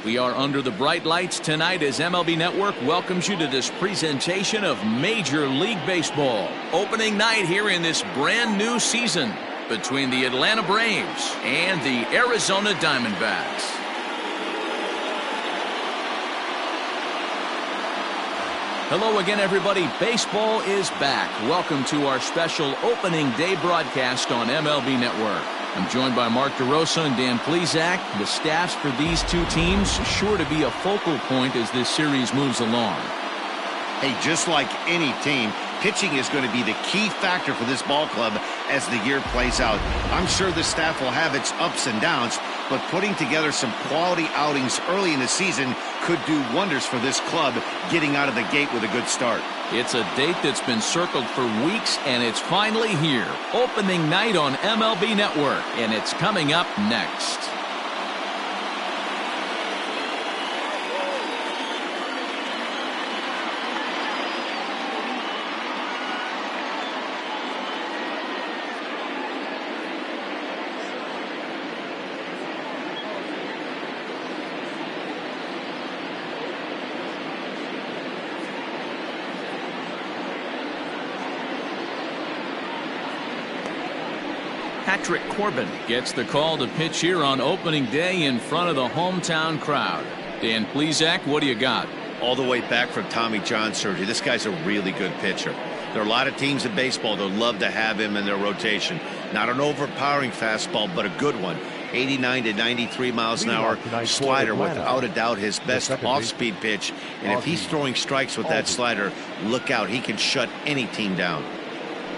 We are under the bright lights tonight as MLB Network welcomes you to this presentation of Major League Baseball. Opening night here in this brand new season between the Atlanta Braves and the Arizona Diamondbacks. Hello again, everybody. Baseball is back. Welcome to our special opening day broadcast on MLB Network. I'm joined by Mark DeRosa and Dan Plesac. The staffs for these two teams sure to be a focal point as this series moves along. Hey, just like any team, pitching is going to be the key factor for this ball club as the year plays out. I'm sure the staff will have its ups and downs, but putting together some quality outings early in the season could do wonders for this club getting out of the gate with a good start. It's a date that's been circled for weeks, and it's finally here. Opening night on MLB Network, and it's coming up next. Patrick Corbin gets the call to pitch here on opening day in front of the hometown crowd. Dan Plesac, what do you got? All the way back from Tommy John surgery, this guy's a really good pitcher. There are a lot of teams in baseball that would love to have him in their rotation. Not an overpowering fastball, but a good one. 89 to 93 miles an hour slider, without a doubt his best off-speed pitch. And if he's throwing strikes with that slider, look out. He can shut any team down.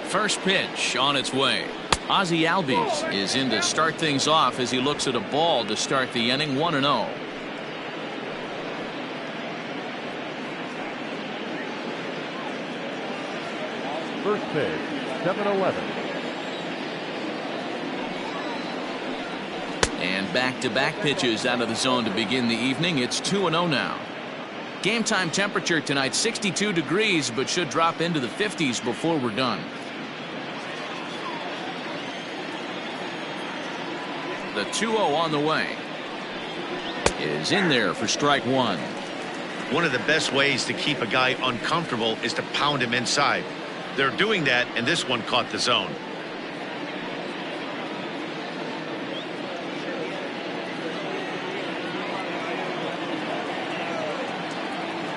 First pitch on its way. Ozzie Albies is in to start things off as he looks at a ball to start the inning. 1-0. First pitch, 7-11. And back-to-back pitches out of the zone to begin the evening. It's 2-0 now. Game time temperature tonight 62 degrees, but should drop into the 50s before we're done. The 2-0 on the way is in there for strike one. One of the best ways to keep a guy uncomfortable is to pound him inside. They're doing that, and this one caught the zone.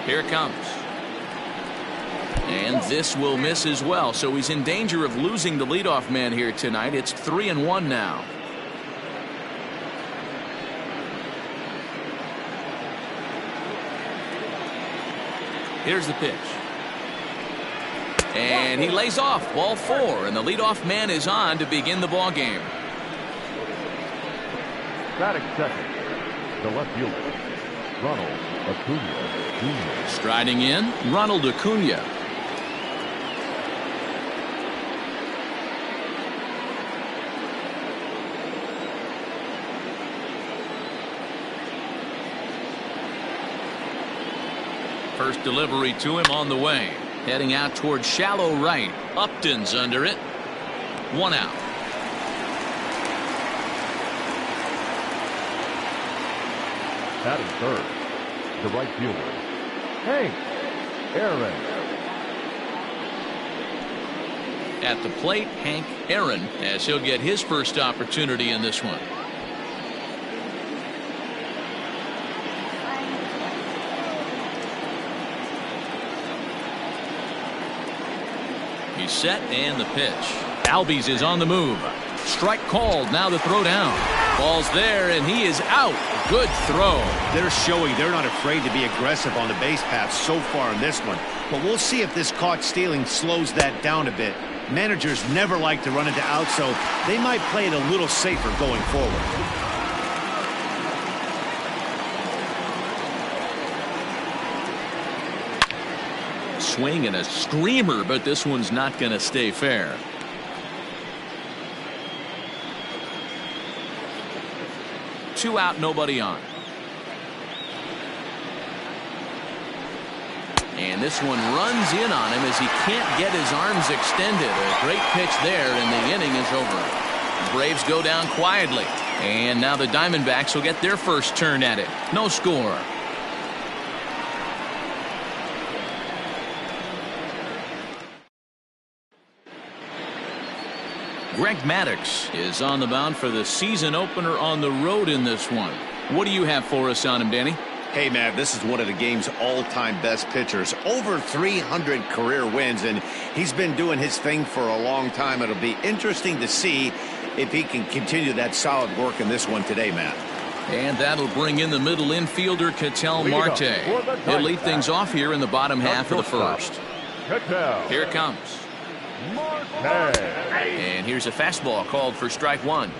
Here it comes. And this will miss as well, so he's in danger of losing the leadoff man here tonight. It's 3-1 now. Here's the pitch. And he lays off. Ball 4, and the leadoff man is on to begin the ball game. Batting second, the left fielder, Ronald Acuna Jr. Striding in, Ronald Acuna. First delivery to him on the way. Heading out towards shallow right. Upton's under it. 1 out. Batting third, the right fielder, Hank Aaron. At the plate, Hank Aaron, as he'll get his first opportunity in this one. He's set, and the pitch. Albies is on the move. Strike called. Now the throw down. Ball's there, and he is out. Good throw. They're showing they're not afraid to be aggressive on the base paths so far in this one. But we'll see if this caught stealing slows that down a bit. Managers never like to run into outs, so they might play it a little safer going forward. Swing and a screamer, but this one's not going to stay fair. Two out, nobody on. And this one runs in on him as he can't get his arms extended. A great pitch there, and the inning is over. The Braves go down quietly. And now the Diamondbacks will get their first turn at it. No score. Greg Maddux is on the mound for the season opener on the road in this one. What do you have for us on him, Danny? Hey, Matt, this is one of the game's all-time best pitchers. Over 300 career wins, and he's been doing his thing for a long time. It'll be interesting to see if he can continue that solid work in this one today, Matt. And that'll bring in the middle infielder, Ketel Marte. He'll lead things off here in the bottom half of the first. Here it comes. And here's a fastball called for strike one.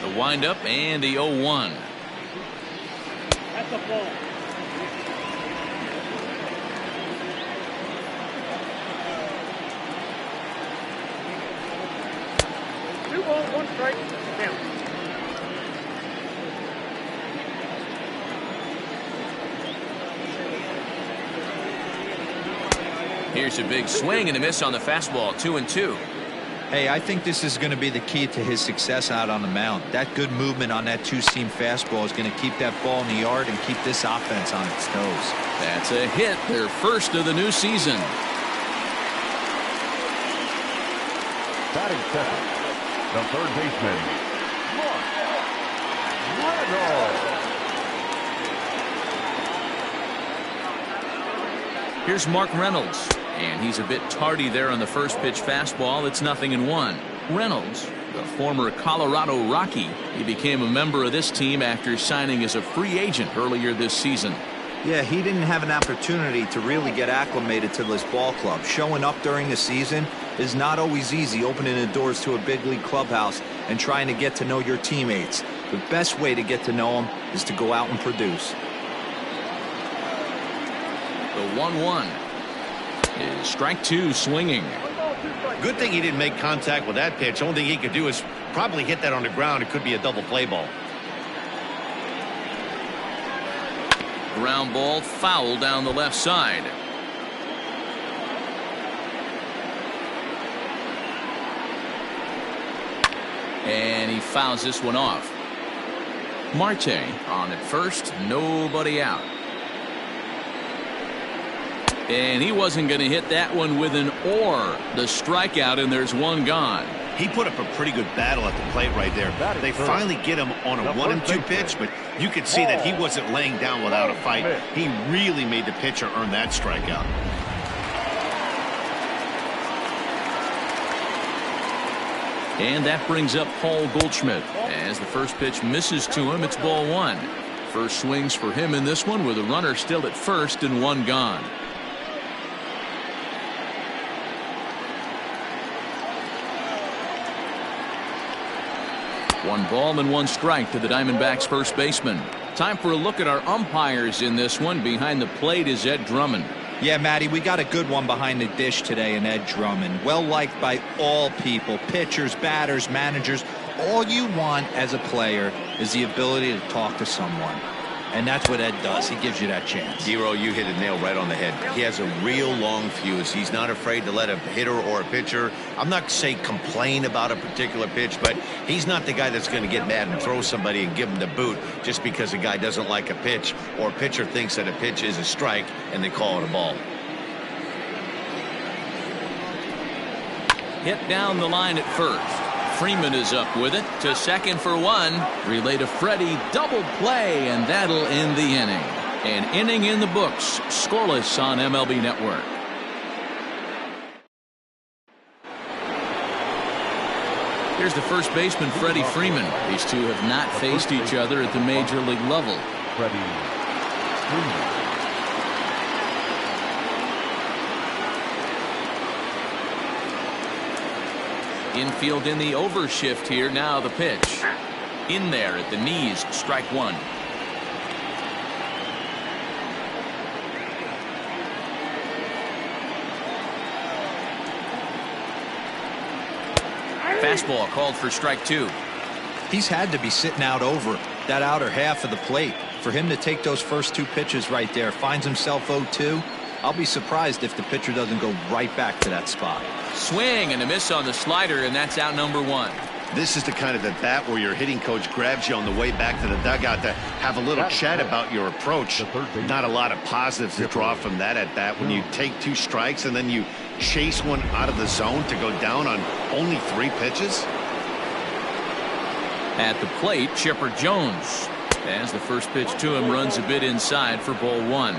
The windup and the 0-1. That's a ball. Two balls, one strike. Down. Here's a big swing and a miss on the fastball. 2-2. Hey, I think this is going to be the key to his success out on the mound. That good movement on that two-seam fastball is going to keep that ball in the yard and keep this offense on its toes. That's a hit, their first of the new season. Batting second, the third baseman, Mark Reynolds. Here's Mark Reynolds, and he's a bit tardy there on the first pitch fastball. It's 0-1. Reynolds, the former Colorado Rocky, he became a member of this team after signing as a free agent earlier this season. Yeah, he didn't have an opportunity to really get acclimated to this ball club. Showing up during the season is not always easy, opening the doors to a big league clubhouse and trying to get to know your teammates. The best way to get to know them is to go out and produce. The 1-1 is strike two, swinging. Good thing he didn't make contact with that pitch. Only thing he could do is probably hit that on the ground. It could be a double play ball. Ground ball foul down the left side. And he fouls this one off. Marte on at first, nobody out. And he wasn't going to hit that one with an or. The strikeout, and there's one gone. He put up a pretty good battle at the plate right there. They finally get him on a 1-2 pitch, but you could see that he wasn't laying down without a fight. He really made the pitcher earn that strikeout. And that brings up Paul Goldschmidt. As the first pitch misses to him, it's ball one. First swings for him in this one with a runner still at first and one gone. One ball and one strike to the Diamondbacks first baseman. Time for a look at our umpires in this one. Behind the plate is Ed Drummond. Yeah, Matty, we got a good one behind the dish today in Ed Drummond. Well liked by all people, pitchers, batters, managers. All you want as a player is the ability to talk to someone. And that's what Ed does. He gives you that chance. Zero, you hit a nail right on the head. He has a real long fuse. He's not afraid to let a hitter or a pitcher, I'm not saying complain about a particular pitch, but he's not the guy that's going to get mad and throw somebody and give him the boot just because a guy doesn't like a pitch or a pitcher thinks that a pitch is a strike and they call it a ball. Hit down the line at first. Freeman is up with it to second for one. Relay to Freddie, double play, and that'll end the inning. An inning in the books, scoreless on MLB Network. Here's the first baseman, Freddie Freeman. These two have not faced each other at the major league level. Freddie Freeman. Infield in the overshift here. Now the pitch. In there at the knees, strike one. Fastball called for strike two. He's had to be sitting out over. That outer half of the plate. For him to take those first 2 pitches right there, finds himself 0-2. I'll be surprised if the pitcher doesn't go right back to that spot. Swing and a miss on the slider, and that's out number 1. This is the kind of at bat where your hitting coach grabs you on the way back to the dugout to have a little chat about your approach. Not a lot of positives to draw from that at bat when you take 2 strikes and then you chase one out of the zone to go down on only 3 pitches. At the plate, Chipper Jones. As the first pitch to him runs a bit inside for ball 1.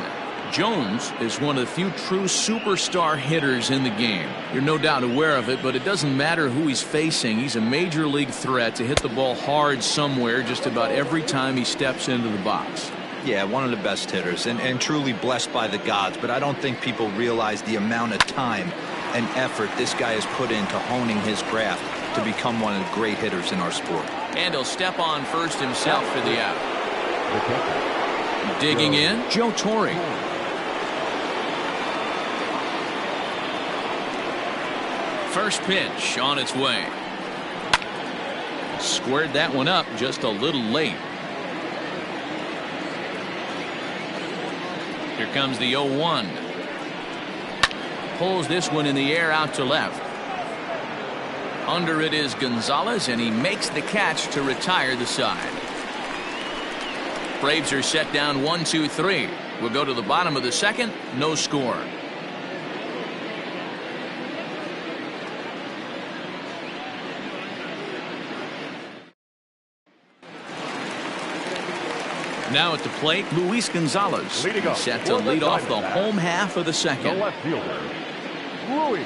Jones is one of the few true superstar hitters in the game. You're no doubt aware of it, but it doesn't matter who he's facing. He's a major league threat to hit the ball hard somewhere just about every time he steps into the box. Yeah, one of the best hitters and truly blessed by the gods, but I don't think people realize the amount of time and effort this guy has put into honing his craft to become one of the great hitters in our sport. And he'll step on first himself for the out. Digging in, Joe Torre. First pitch on its way. Squared that one up just a little late. Here comes the 0-1. Pulls this one in the air out to left. Under it is Gonzalez, and he makes the catch to retire the side. Braves are set down 1-2-3. We'll go to the bottom of the second. No score. Now at the plate, Luis Gonzalez set to lead off the home half of the second. The left fielder, Luis Gonzalez.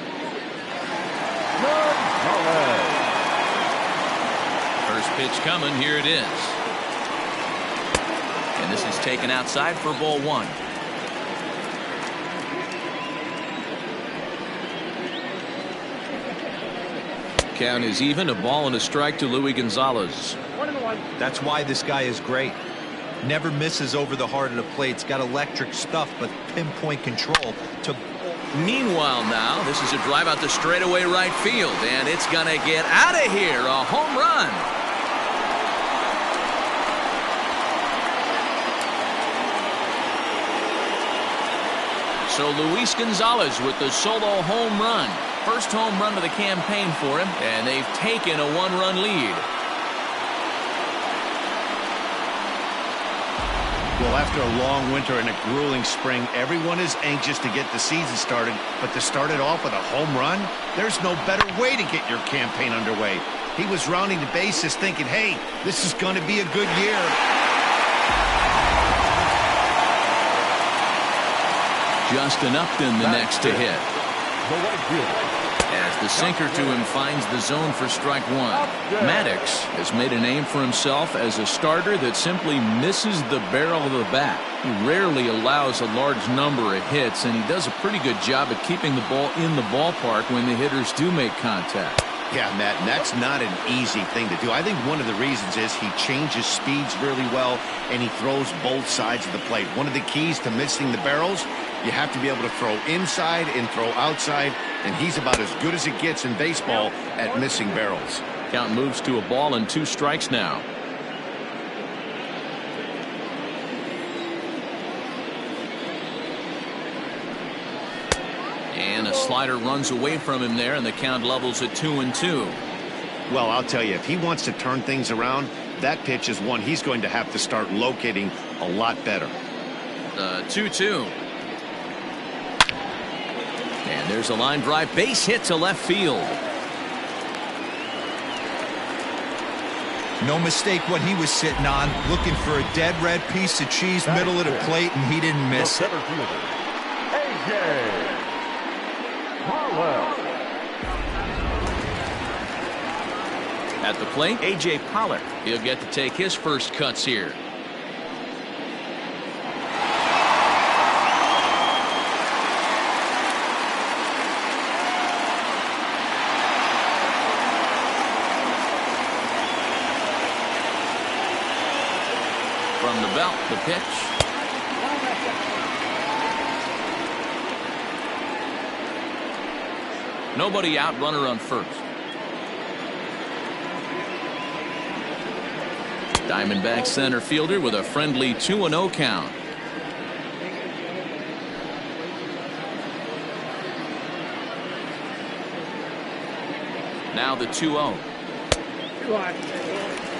First pitch coming. Here it is. And this is taken outside for ball 1. Count is even. A ball and a strike to Luis Gonzalez. 1-1. That's why this guy is great. Never misses over the heart of the plate. He's got electric stuff, but pinpoint control to. Meanwhile now, this is a drive out the straightaway right field, and it's going to get out of here. A home run. So Luis Gonzalez with the solo home run. First home run of the campaign for him, and they've taken a 1-run lead. Well, after a long winter and a grueling spring, everyone is anxious to get the season started, but to start it off with a home run, there's no better way to get your campaign underway. He was rounding the bases thinking, hey, this is going to be a good year. Justin Upton the next to hit. The right fielder, As the sinker to him finds the zone for strike 1. Maddox has made a name for himself as a starter that simply misses the barrel of the bat. He rarely allows a large number of hits, and he does a pretty good job at keeping the ball in the ballpark when the hitters do make contact. Yeah, Matt, and that's not an easy thing to do. I think one of the reasons is he changes speeds really well, and he throws both sides of the plate. One of the keys to missing the barrels, you have to be able to throw inside and throw outside, and he's about as good as it gets in baseball at missing barrels. Count moves to a ball and 2 strikes now. And a slider runs away from him there, and the count levels at 2-2. Well, I'll tell you, if he wants to turn things around, that pitch is one he's going to have to start locating a lot better. 2-2. And there's a line drive base hit to left field. No mistake what he was sitting on, looking for a dead red piece of cheese middle of the plate, and he didn't the miss it. center fielder, A.J. Harwell. At the plate, A.J. Pollock. He'll get to take his first cuts here. From the belt, the pitch. Nobody out, runner on first. Diamondbacks center fielder with a friendly 2-0 count. Now the 2-0.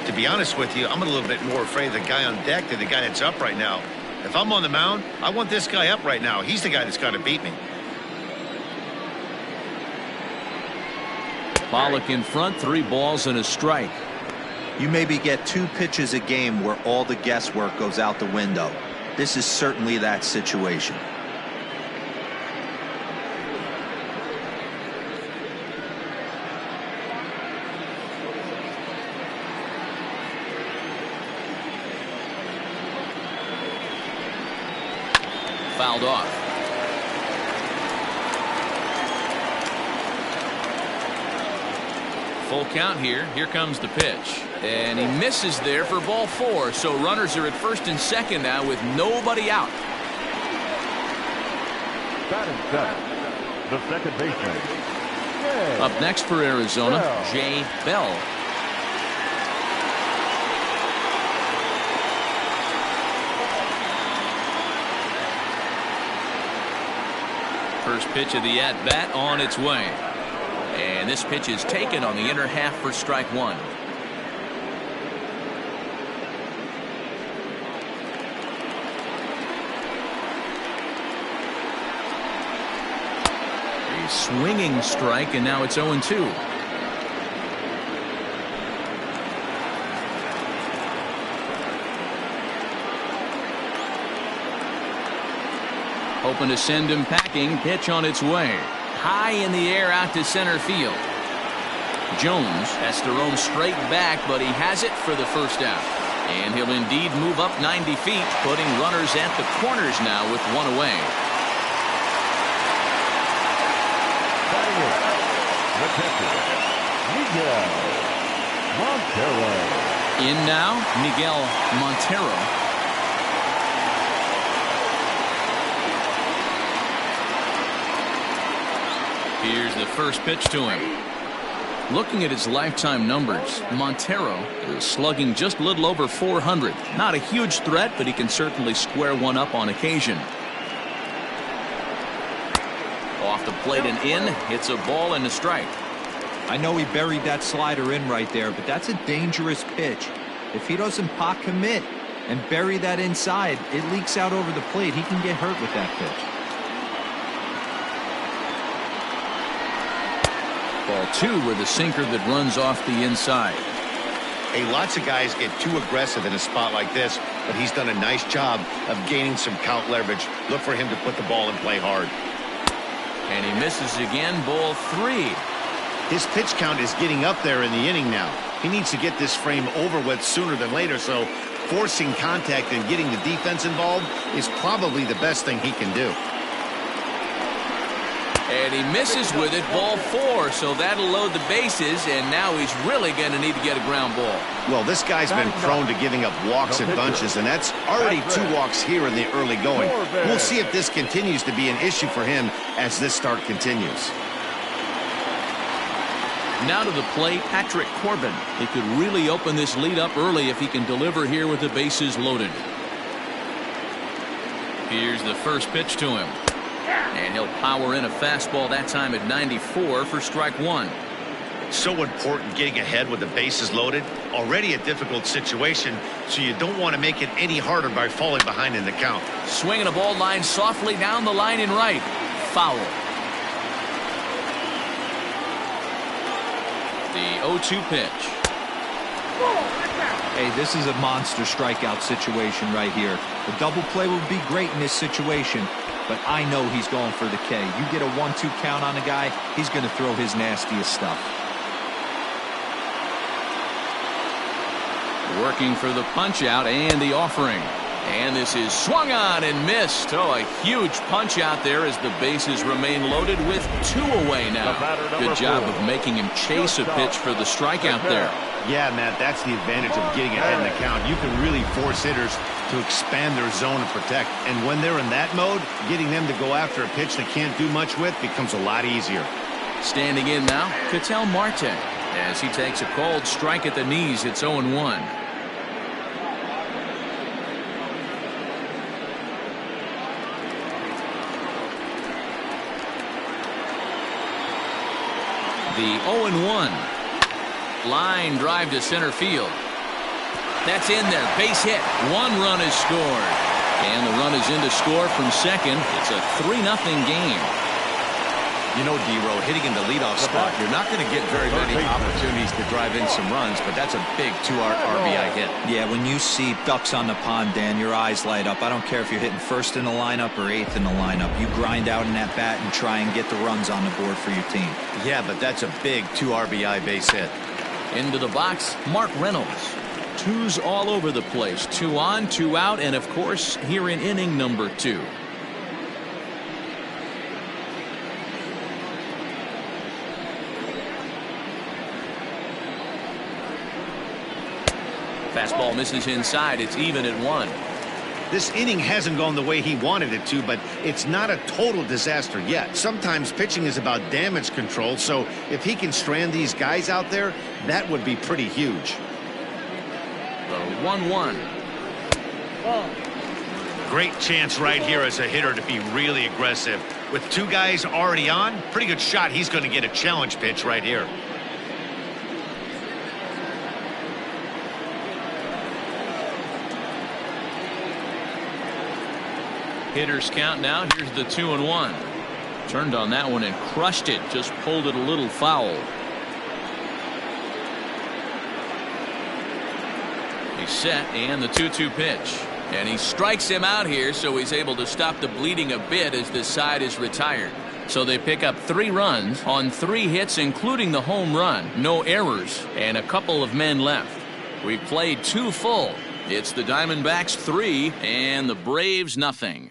To be honest with you, I'm a little bit more afraid of the guy on deck than the guy that's up right now. If I'm on the mound, I want this guy up right now. He's the guy that's got to beat me. Pollock in front, 3 balls and a strike. You maybe get 2 pitches a game where all the guesswork goes out the window. This is certainly that situation. Fouled off. Full count here. Here comes the pitch. And he misses there for ball 4. So runners are at first and second now with nobody out. Batting seventh, the second baseman. Up next for Arizona, Jay Bell. First pitch of the at-bat on its way. And this pitch is taken on the inner half for strike 1. A swinging strike, and now it's 0-2. Hoping to send him packing. Pitch on its way. High in the air out to center field. Jones has to roam straight back, but he has it for the first out. And he'll indeed move up 90 feet, putting runners at the corners now with 1 away. Batting it, the catcher, Miguel Montero. In now, Miguel Montero. Here's the first pitch to him. Looking at his lifetime numbers, Montero is slugging just a little over 400. Not a huge threat, but he can certainly square one up on occasion. Off the plate and in. Hits a ball and a strike. I know he buried that slider in right there, but that's a dangerous pitch. If he doesn't pot commit and bury that inside, it leaks out over the plate. He can get hurt with that pitch. Ball 2 with a sinker that runs off the inside. Hey, lots of guys get too aggressive in a spot like this, but he's done a nice job of gaining some count leverage. Look for him to put the ball in play hard. And he misses again. Ball 3. His pitch count is getting up there in the inning now. He needs to get this frame over with sooner than later, so forcing contact and getting the defense involved is probably the best thing he can do. And he misses with it. Ball 4, so that'll load the bases, and now he's really going to need to get a ground ball. Well, this guy's been prone to giving up walks in bunches, and that's already 2 walks here in the early going. We'll see if this continues to be an issue for him as this start continues. Now to the plate, Patrick Corbin. He could really open this lead up early if he can deliver here with the bases loaded. Here's the first pitch to him. And he'll power in a fastball, that time at 94 for strike 1. So important getting ahead with the bases loaded. Already a difficult situation, so you don't want to make it any harder by falling behind in the count. Swinging a ball line softly down the line in right. Foul. The 0-2 pitch. Hey, this is a monster strikeout situation right here. A double play would be great in this situation, but I know he's going for the K. You get a 1-2 count on a guy, he's going to throw his nastiest stuff. Working for the punch out and the offering. And this is swung on and missed. Oh, a huge punch out there as the bases remain loaded with 2 away now. Good job of making him chase a pitch for the strikeout there. Yeah, Matt, that's the advantage of getting ahead in the count. You can really force hitters to expand their zone and protect. And when they're in that mode, getting them to go after a pitch they can't do much with becomes a lot easier. Standing in now, Ketel Marte. As he takes a cold strike at the knees, it's 0-1. The 0-1. Line drive to center field. That's in there. Base hit. One run is scored. And the run is in to score from second. It's a 3-0 game. You know, D-Row, hitting in the leadoff spot, you're not going to get very many opportunities to drive in some runs, but that's a big 2 RBI hit. Yeah, when you see ducks on the pond, Dan, your eyes light up. I don't care if you're hitting first in the lineup or eighth in the lineup. You grind out in that bat and try and get the runs on the board for your team. Yeah, but that's a big 2 RBI base hit. Into the box, Mark Reynolds. Twos all over the place. 2 on, 2 out, and of course, here in inning number 2. Fastball misses inside. It's even at 1. This inning hasn't gone the way he wanted it to, but it's not a total disaster yet. Sometimes pitching is about damage control, so if he can strand these guys out there, that would be pretty huge. The 1-1. Great chance right here as a hitter to be really aggressive. With 2 guys already on, pretty good shot he's going to get a challenge pitch right here. Hitters count now. Here's the 2-1. Turned on that one and crushed it. Just pulled it a little foul. He's set, and the 2-2 pitch. And he strikes him out here, so he's able to stop the bleeding a bit as this side is retired. So they pick up 3 runs on 3 hits, including the home run. No errors, and a couple of men left. We played 2 full. It's the Diamondbacks 3 and the Braves nothing.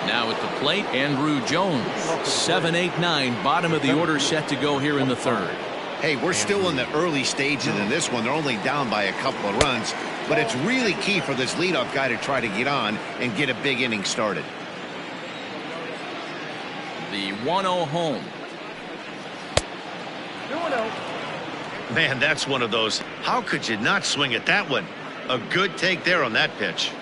Now at the plate, Andrew Jones. 7-8-9, bottom of the order set to go here in the 3rd. Hey, we're still in the early stages in this one. They're only down by a couple of runs, but it's really key for this leadoff guy to try to get on and get a big inning started. The 1-0 home. 2-0. Man, that's one of those. How could you not swing at that one? A good take there on that pitch.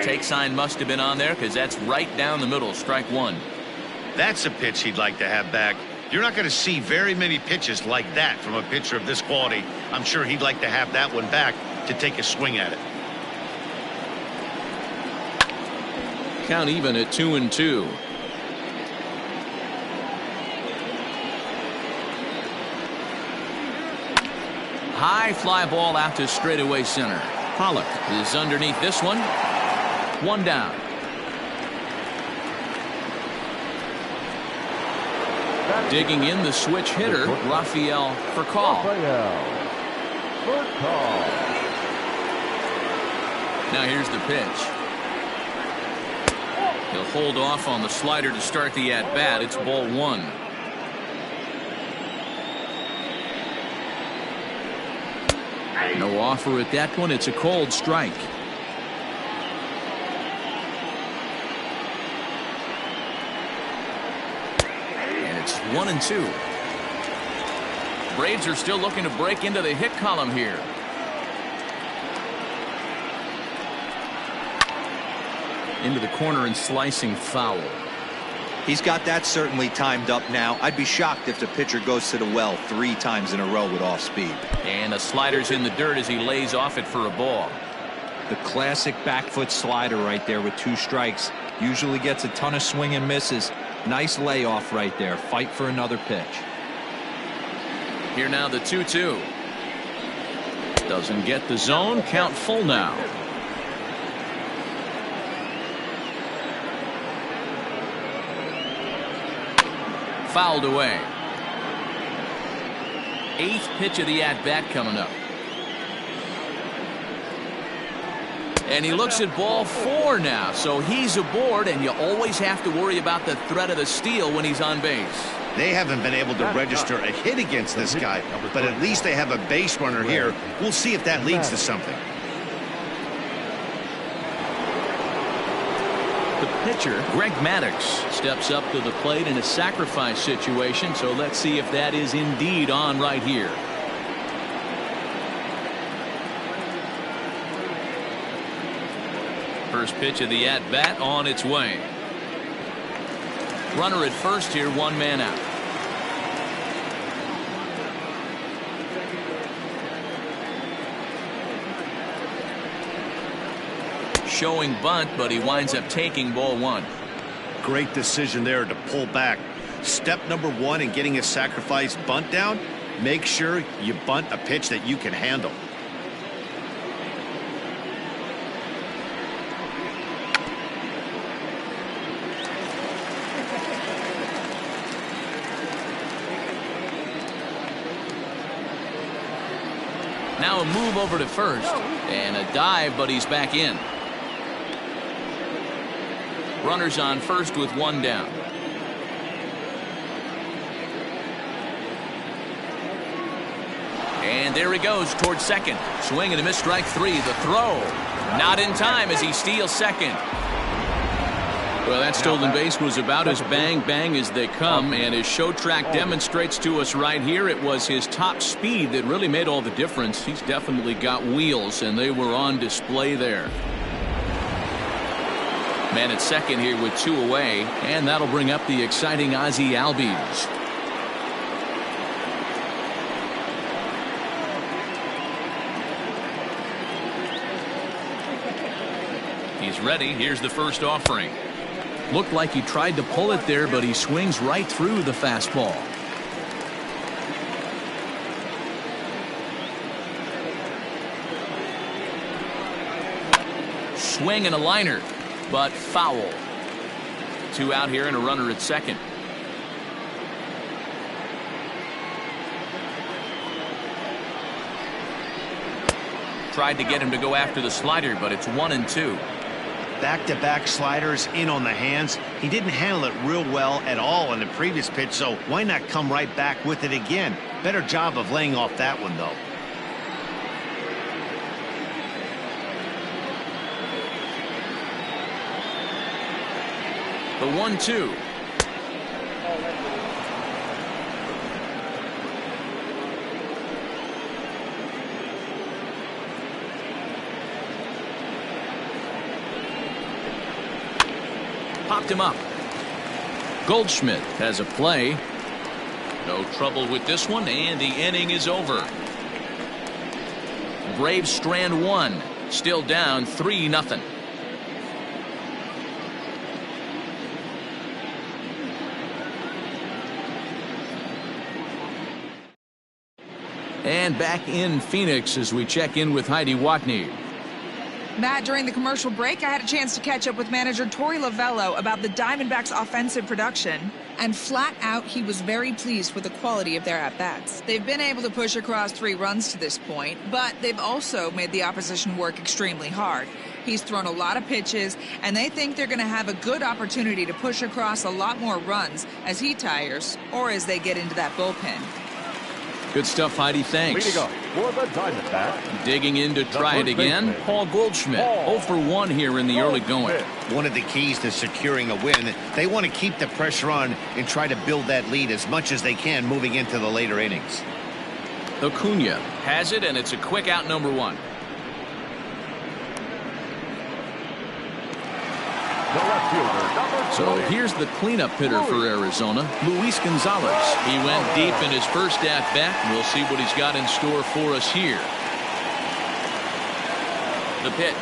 Take sign must have been on there because that's right down the middle. Strike 1. That's a pitch he'd like to have back. You're not going to see very many pitches like that from a pitcher of this quality. I'm sure he'd like to have that one back to take a swing at it. Count even at 2-2. High fly ball out to straightaway center. Pollock is underneath this one. 1 down. Digging in the switch hitter, Rafael Furcal. Now here's the pitch. He'll hold off on the slider to start the at-bat. It's ball 1. No offer at that one. It's a cold strike. And it's 1-2. Braves are still looking to break into the hit column here. Into the corner and slicing foul. He's got that certainly timed up now. I'd be shocked if the pitcher goes to the well 3 times in a row with off speed. And the slider's in the dirt as he lays off it for a ball. The classic back foot slider right there with 2 strikes. Usually gets a ton of swing and misses. Nice layoff right there. Fight for another pitch. Here now the 2-2. Doesn't get the zone. Count full now. Fouled away. 8th pitch of the at-bat coming up. And he looks at ball 4 now, so he's aboard, and you always have to worry about the threat of the steal when he's on base. They haven't been able to register a hit against this guy, but at least they have a base runner here. We'll see if that leads to something. The pitcher, Greg Maddux, steps up to the plate in a sacrifice situation, so let's see if that is indeed on right here. first pitch of the at-bat on its way. Runner at first here, one man out. Showing bunt, but he winds up taking ball one. Great decision there to pull back. Step number one in getting a sacrifice bunt down, make sure you bunt a pitch that you can handle. Now a move over to first and a dive, but he's back in. Runners on first with one down. And there he goes towards second. Swing and a miss, strike three. The throw not in time as he steals second. Well, that stolen base was about as bang as they come, and his show track demonstrates to us right here it was his top speed that really made all the difference. He's definitely got wheels, and they were on display there. Man at second here with two away, and that'll bring up the exciting Ozzie Albies. He's ready. Here's the first offering. Looked like he tried to pull it there, but he swings right through the fastball. Swing and a liner, but foul. Two out here and a runner at second. Tried to get him to go after the slider, but it's 1-2. Back-to-back sliders in on the hands. He didn't handle it real well at all in the previous pitch, so why not come right back with it again? Better job of laying off that one, though. The 1-2. Popped him up. Goldschmidt has a play. No trouble with this one, and the inning is over. Braves strand one. Still down 3-0. And back in Phoenix as we check in with Heidi Watney. Matt, during the commercial break, I had a chance to catch up with manager Torey Lovello about the Diamondbacks' offensive production. And flat out, he was very pleased with the quality of their at-bats. They've been able to push across 3 runs to this point, but they've also made the opposition work extremely hard. He's thrown a lot of pitches, and they think they're going to have a good opportunity to push across a lot more runs as he tires or as they get into that bullpen. Good stuff, Heidi. Thanks. Leading up for the Diamondbacks. Digging in to try it again, Paul Goldschmidt. 0 for 1 here in the early going. One of the keys to securing a win, they want to keep the pressure on and try to build that lead as much as they can moving into the later innings. Acuna has it, and it's a quick out, number 1. The left fielder, number So 20. here's the cleanup hitter for Arizona, Luis Gonzalez. He went deep in his first at-bat. We'll see what he's got in store for us here. The pitch.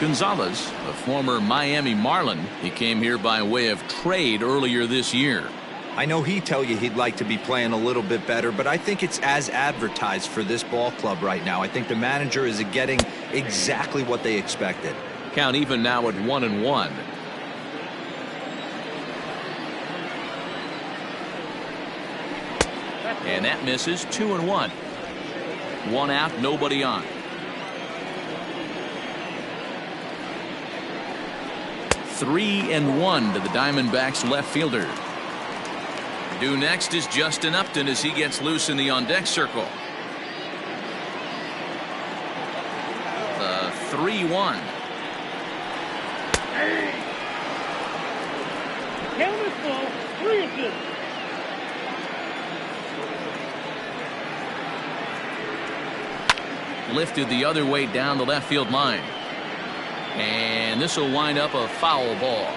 Gonzalez, a former Miami Marlin. He came here by way of trade earlier this year. I know he'd tell you he'd like to be playing a little bit better, but I think it's as advertised for this ball club right now. I think the manager is getting exactly what they expected. Count even now at 1-1. And that misses. 2-1. 1 out, nobody on. 3-1 to the Diamondbacks left fielder. Due next is Justin Upton as he gets loose in the on-deck circle. The 3-1. Count is full. 3-2. lifted the other way down the left field line. And this will wind up a foul ball.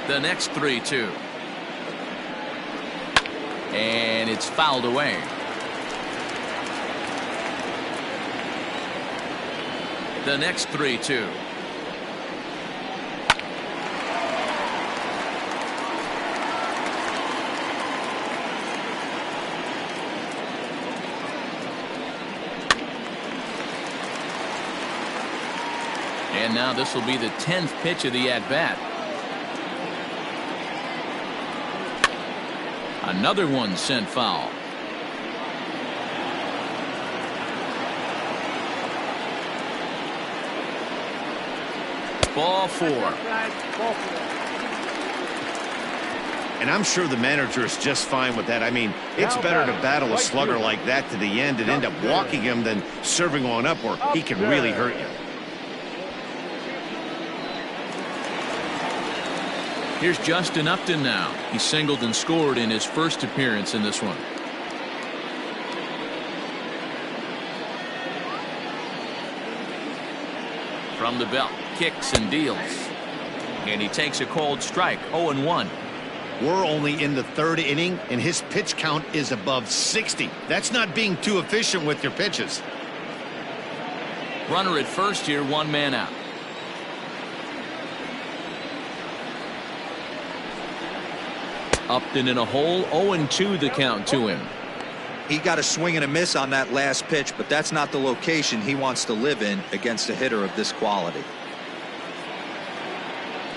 The next 3-2. And it's fouled away. The next 3-2. And now this will be the 10th pitch of the at-bat. Another one sent foul. Ball 4. And I'm sure the manager is just fine with that. I mean, it's better to battle a slugger like that to the end and end up walking him than serving on up where he can really hurt you. Here's Justin Upton now. He singled and scored in his first appearance in this one. From the belt, kicks and deals. And he takes a cold strike, 0-1. We're only in the 3rd inning, and his pitch count is above 60. That's not being too efficient with your pitches. Runner at first here, 1 man out. Upton in a hole, 0-2 the count to him. He got a swing and a miss on that last pitch, but that's not the location he wants to live in against a hitter of this quality.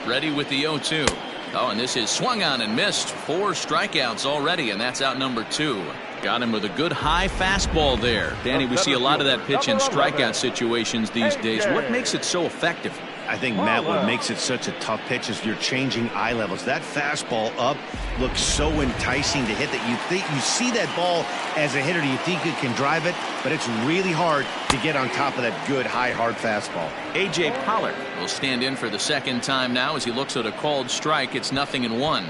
Ready with the 0-2. Oh, and this is swung on and missed. 4 strikeouts already, and that's out number 2. Got him with a good high fastball there. Danny, we see a lot of that pitch in strikeout situations these days. What makes it so effective? I think, Matt, what makes it such a tough pitch is you're changing eye levels. That fastball up looks so enticing to hit that you think you see that ball as a hitter. You think you can drive it, but it's really hard to get on top of that good high hard fastball. A.J. Pollard will stand in for the second time now as he looks at a called strike. It's 0-1.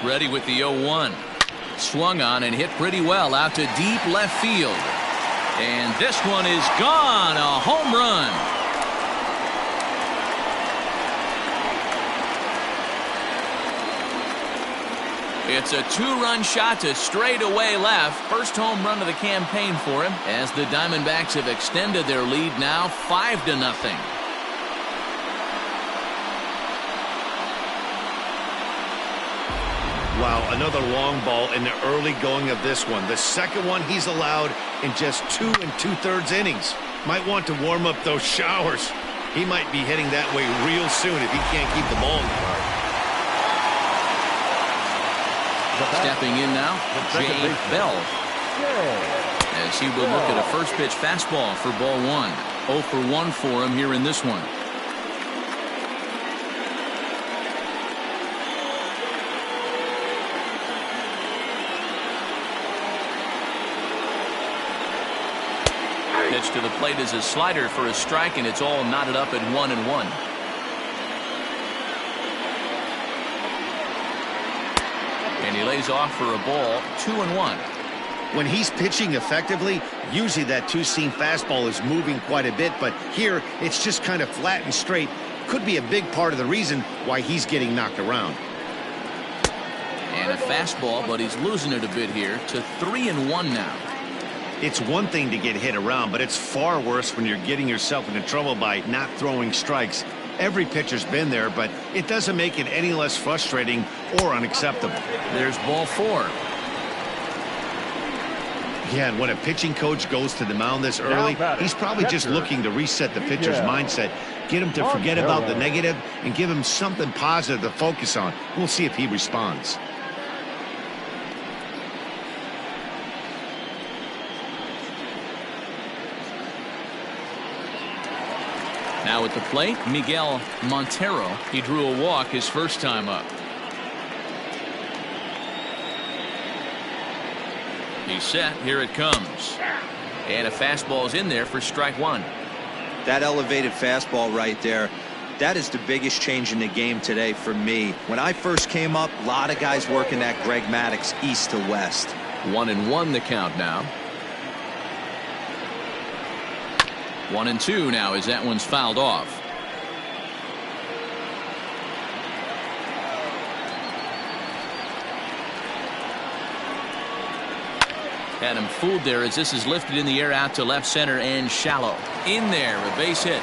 Ready with the 0-1. Swung on and hit pretty well out to deep left field. And this one is gone. A home run. It's a 2-run shot to straightaway left. First home run of the campaign for him as the Diamondbacks have extended their lead now 5-0. Wow, another long ball in the early going of this one. The second one he's allowed in just 2 2/3 innings. Might want to warm up those showers. He might be heading that way real soon if he can't keep the ball in the park. Stepping in now, Jay Bell. As he will look at a first pitch fastball for ball 1. 0 for 1 for him here in this one. Pitch to the plate is a slider for a strike, and it's all knotted up at 1-1. And he lays off for a ball, 2-1. When he's pitching effectively, usually that two-seam fastball is moving quite a bit, but here it's just kind of flat and straight. Could be a big part of the reason why he's getting knocked around. And a fastball, but he's losing it a bit here to 3-1 now. It's one thing to get hit around, but it's far worse when you're getting yourself into trouble by not throwing strikes. Every pitcher's been there, but it doesn't make it any less frustrating or unacceptable. There's ball 4. Yeah, and when a pitching coach goes to the mound this early, he's probably just looking to reset the pitcher's mindset, get him to forget about the negative, and give him something positive to focus on. We'll see if he responds. Now at the plate, Miguel Montero. He drew a walk his first time up. He's set. Here it comes. And a fastball is in there for strike 1. That elevated fastball right there That is the biggest change in the game today for me. When I first came up, a lot of guys working that Greg Maddux east to west. 1-1 the count now. 1-2 now as that one's fouled off. Had him fooled there as this is lifted in the air out to left center and shallow. In there, a base hit.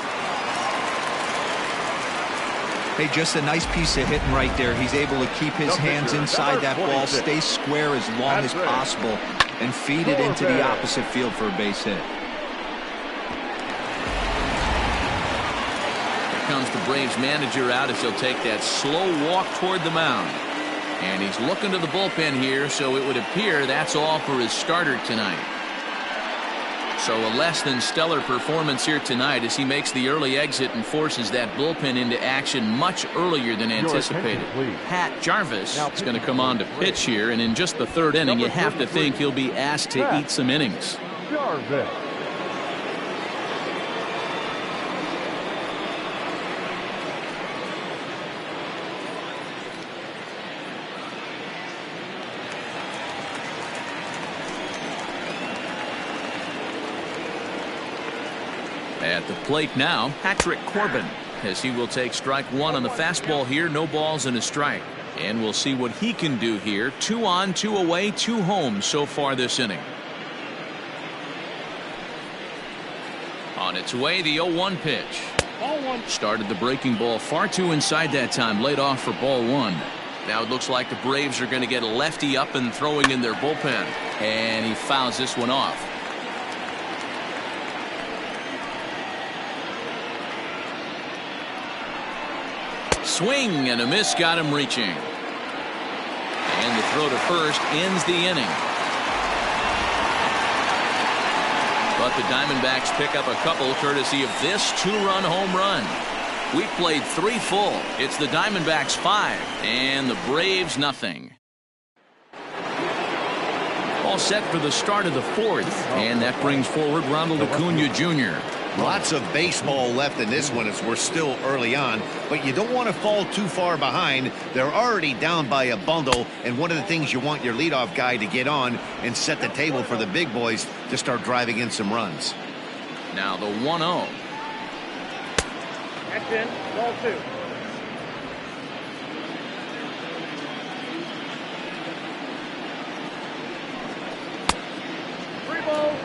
Hey, just a nice piece of hitting right there. He's able to keep his hands inside that ball, stay square as long as possible, and feed it into the opposite field for a base hit. Here comes the Braves manager out as he'll take that slow walk toward the mound. And he's looking to the bullpen here, so it would appear that's all for his starter tonight. So a less than stellar performance here tonight as he makes the early exit and forces that bullpen into action much earlier than anticipated. Pat Jarvis is going to come on to pitch here, and in just the third inning, you have to think he'll be asked to eat some innings. Jarvis. At the plate now, Patrick Corbin, as he will take strike one on the fastball here. No balls and a strike. And we'll see what he can do here. 2 on, 2 away, 2 home so far this inning. On its way, the 0-1 pitch. Ball one. Started the breaking ball far too inside that time. Laid off for ball one. Now it looks like the Braves are going to get a lefty up and throwing in their bullpen. And he fouls this one off. Swing and a miss got him reaching. And the throw to first ends the inning. But the Diamondbacks pick up a couple courtesy of this 2-run home run. We played 3 full. It's the Diamondbacks 5 and the Braves nothing. All set for the start of the 4th. And that brings forward Ronald Acuna Jr. Lots of baseball left in this one as we're still early on, but you don't want to fall too far behind. They're already down by a bundle, and one of the things you want your leadoff guy to get on and set the table for the big boys to start driving in some runs. Now the 1-0. That's in. Ball two. Three balls.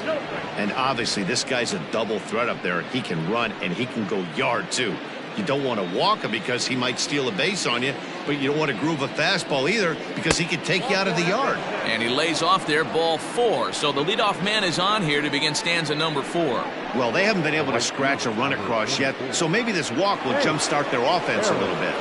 No strike. And obviously this guy's a double threat up there. He can run and he can go yard too. You don't want to walk him because he might steal a base on you, but you don't want to groove a fastball either because he could take you out of the yard. And he lays off there, ball 4. So the leadoff man is on here to begin stanza number 4. Well, they haven't been able to scratch a run across yet, so maybe this walk will jumpstart their offense a little bit.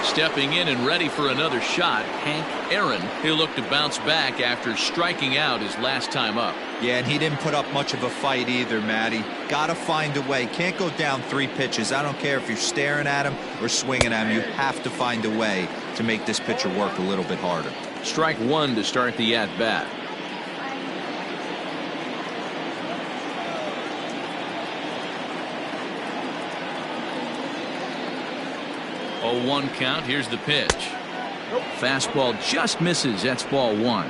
Stepping in and ready for another shot, Hank Aaron. He'll look to bounce back after striking out his last time up. Yeah, and he didn't put up much of a fight either, Matty. Got to find a way. Can't go down 3 pitches. I don't care if you're staring at him or swinging at him. You have to find a way to make this pitcher work a little bit harder. Strike 1 to start the at-bat. Oh, 1 count. Here's the pitch. Fastball just misses. That's ball 1.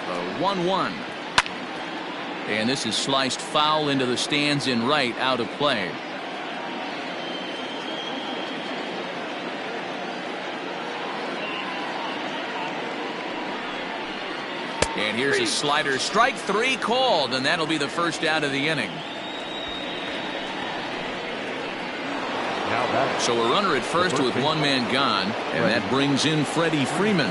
A 1-1. And this is sliced foul into the stands in right, out of play. And here's a slider. Strike 3 called, and that'll be the first out of the inning. So a runner at first with 1 man gone, and that brings in Freddie Freeman.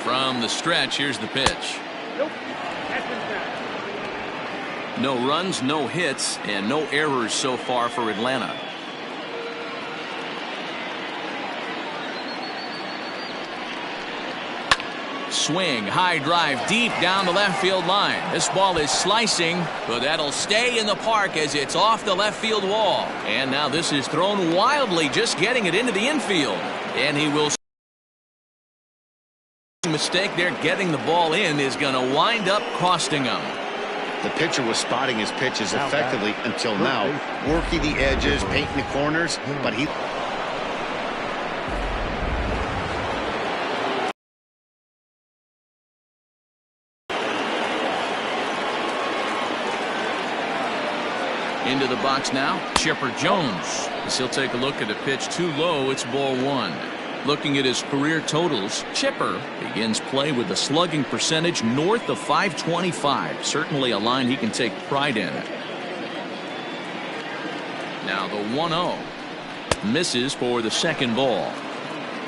From the stretch, here's the pitch. Nope. That's in. No runs, no hits, and no errors so far for Atlanta. swing. High drive deep down the left field line. This ball is slicing, but that'll stay in the park as it's off the left field wall. And now this is thrown wildly, just getting it into the infield. And he will. Mistake there, getting the ball in is going to wind up costing him. The pitcher was spotting his pitches effectively until now, working the edges, painting the corners, but he. Into the box now, Chipper Jones. As he'll take a look at a pitch too low, it's ball one. Looking at his career totals, Chipper begins play with a slugging percentage north of .525. Certainly a line he can take pride in. Now the 1-0. Misses for the second ball.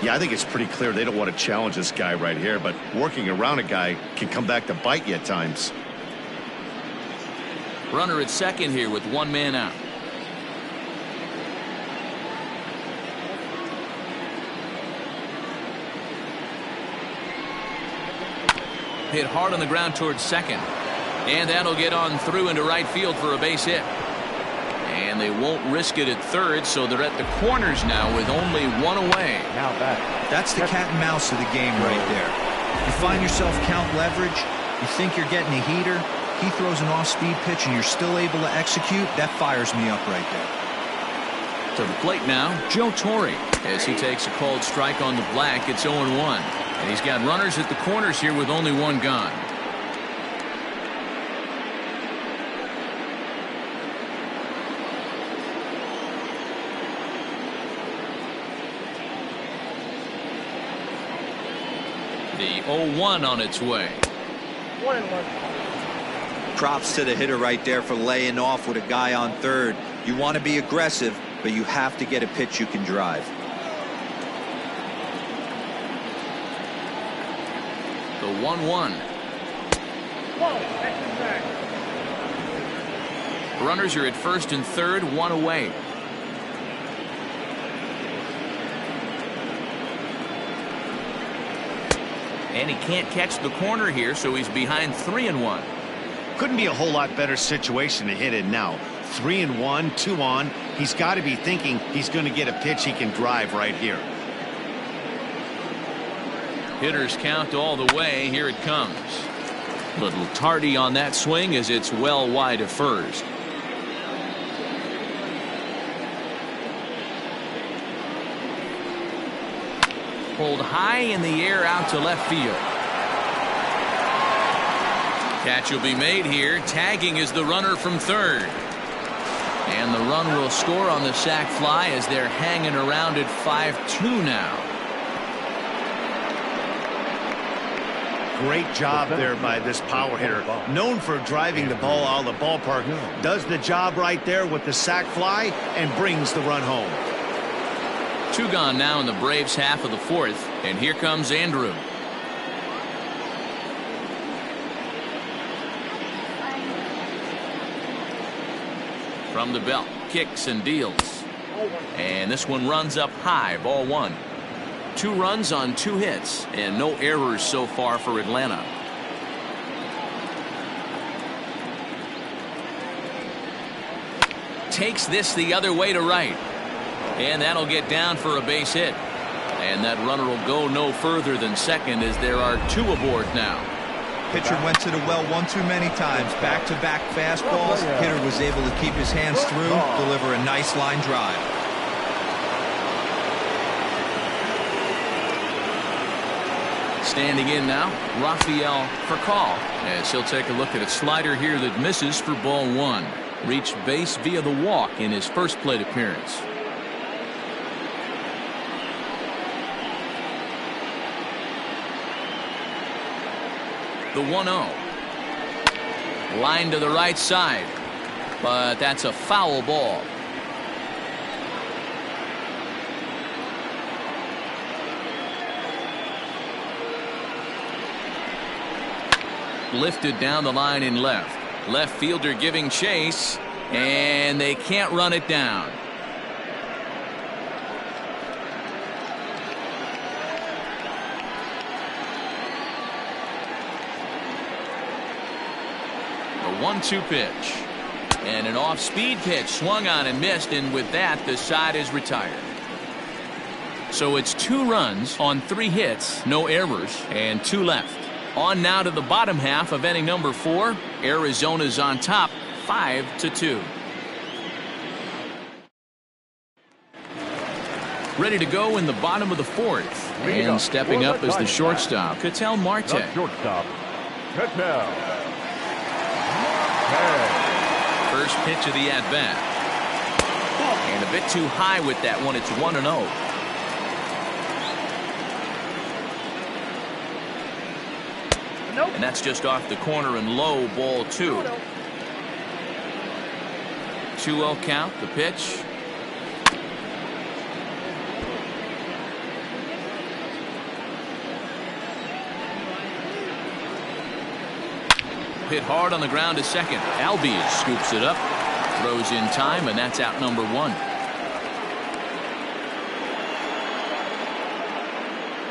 Yeah, I think it's pretty clear they don't want to challenge this guy right here, but working around a guy can come back to bite you at times. Runner at second here with one man out. Hit hard on the ground towards second. And that'll get on through into right field for a base hit. And they won't risk it at third, so they're at the corners now with only one away. Now back. That's the cat and mouse of the game right there. You find yourself count leverage, you think you're getting a heater, he throws an off-speed pitch and you're still able to execute. That fires me up right there. To the plate now, Joe Torre. As he takes a called strike on the black, it's 0-1. And he's got runners at the corners here with only one gone. The 0-1 on its way. 1-1. Props to the hitter right there for laying off with a guy on third. You want to be aggressive, but you have to get a pitch you can drive. The 1-1. Runners are at first and third, one away. And he can't catch the corner here, so he's behind 3-1. Couldn't be a whole lot better situation to hit in now. 3-1, 2 on. He's got to be thinking he's going to get a pitch he can drive right here. Hitters count all the way. Here it comes. Little tardy on that swing as it's well wide of first. Pulled high in the air out to left field. Catch will be made here. Tagging is the runner from third. And the run will score on the sac fly as they're hanging around at 5-2 now. Great job there by this power hitter. Known for driving the ball out of the ballpark. Does the job right there with the sac fly and brings the run home. 2 gone now in the Braves half of the fourth. And here comes Andrew. From the belt, kicks and deals. And this one runs up high, ball one. 2 runs on 2 hits and no errors so far for Atlanta. Takes this the other way to right. And that'll get down for a base hit. And that runner will go no further than second as there are 2 aboard now. Pitcher went to the well one too many times. Back-to-back fastballs. Hitter was able to keep his hands through, deliver a nice line drive. Standing in now, Rafael Furcal, as he'll take a look at a slider here that misses for ball one. Reached base via the walk in his first plate appearance. The 1-0. Line to the right side, but that's a foul ball. Lifted down the line in left. Left fielder giving chase, and they can't run it down. 1-2 pitch. And an off-speed pitch swung on and missed, and with that, the side is retired. So it's 2 runs on 3 hits, no errors, and 2 left. On now to the bottom half of inning number 4. Arizona's on top, 5-2. Ready to go in the bottom of the 4th. And stepping up as the shortstop, Ketel Marte. Shortstop, Ketel. First pitch of the at-bat. And a bit too high with that one. It's 1-0. Nope. And that's just off the corner and low, ball 2. 2-0 count, the pitch. Hit hard on the ground to second. Albies scoops it up, throws in time, and that's out number 1.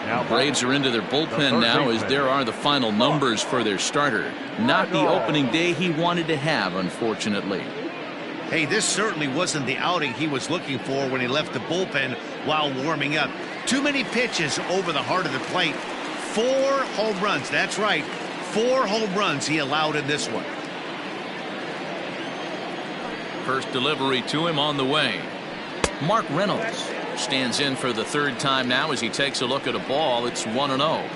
Now Braves are into their bullpen now, as there are the final numbers for their starter. Not the opening day he wanted to have, unfortunately. Hey, this certainly wasn't the outing he was looking for when he left the bullpen while warming up. Too many pitches over the heart of the plate. 4 home runs, that's right. 4 home runs he allowed in this one. First delivery to him on the way. Mark Reynolds stands in for the 3rd time now as he takes a look at a ball. It's 1-0.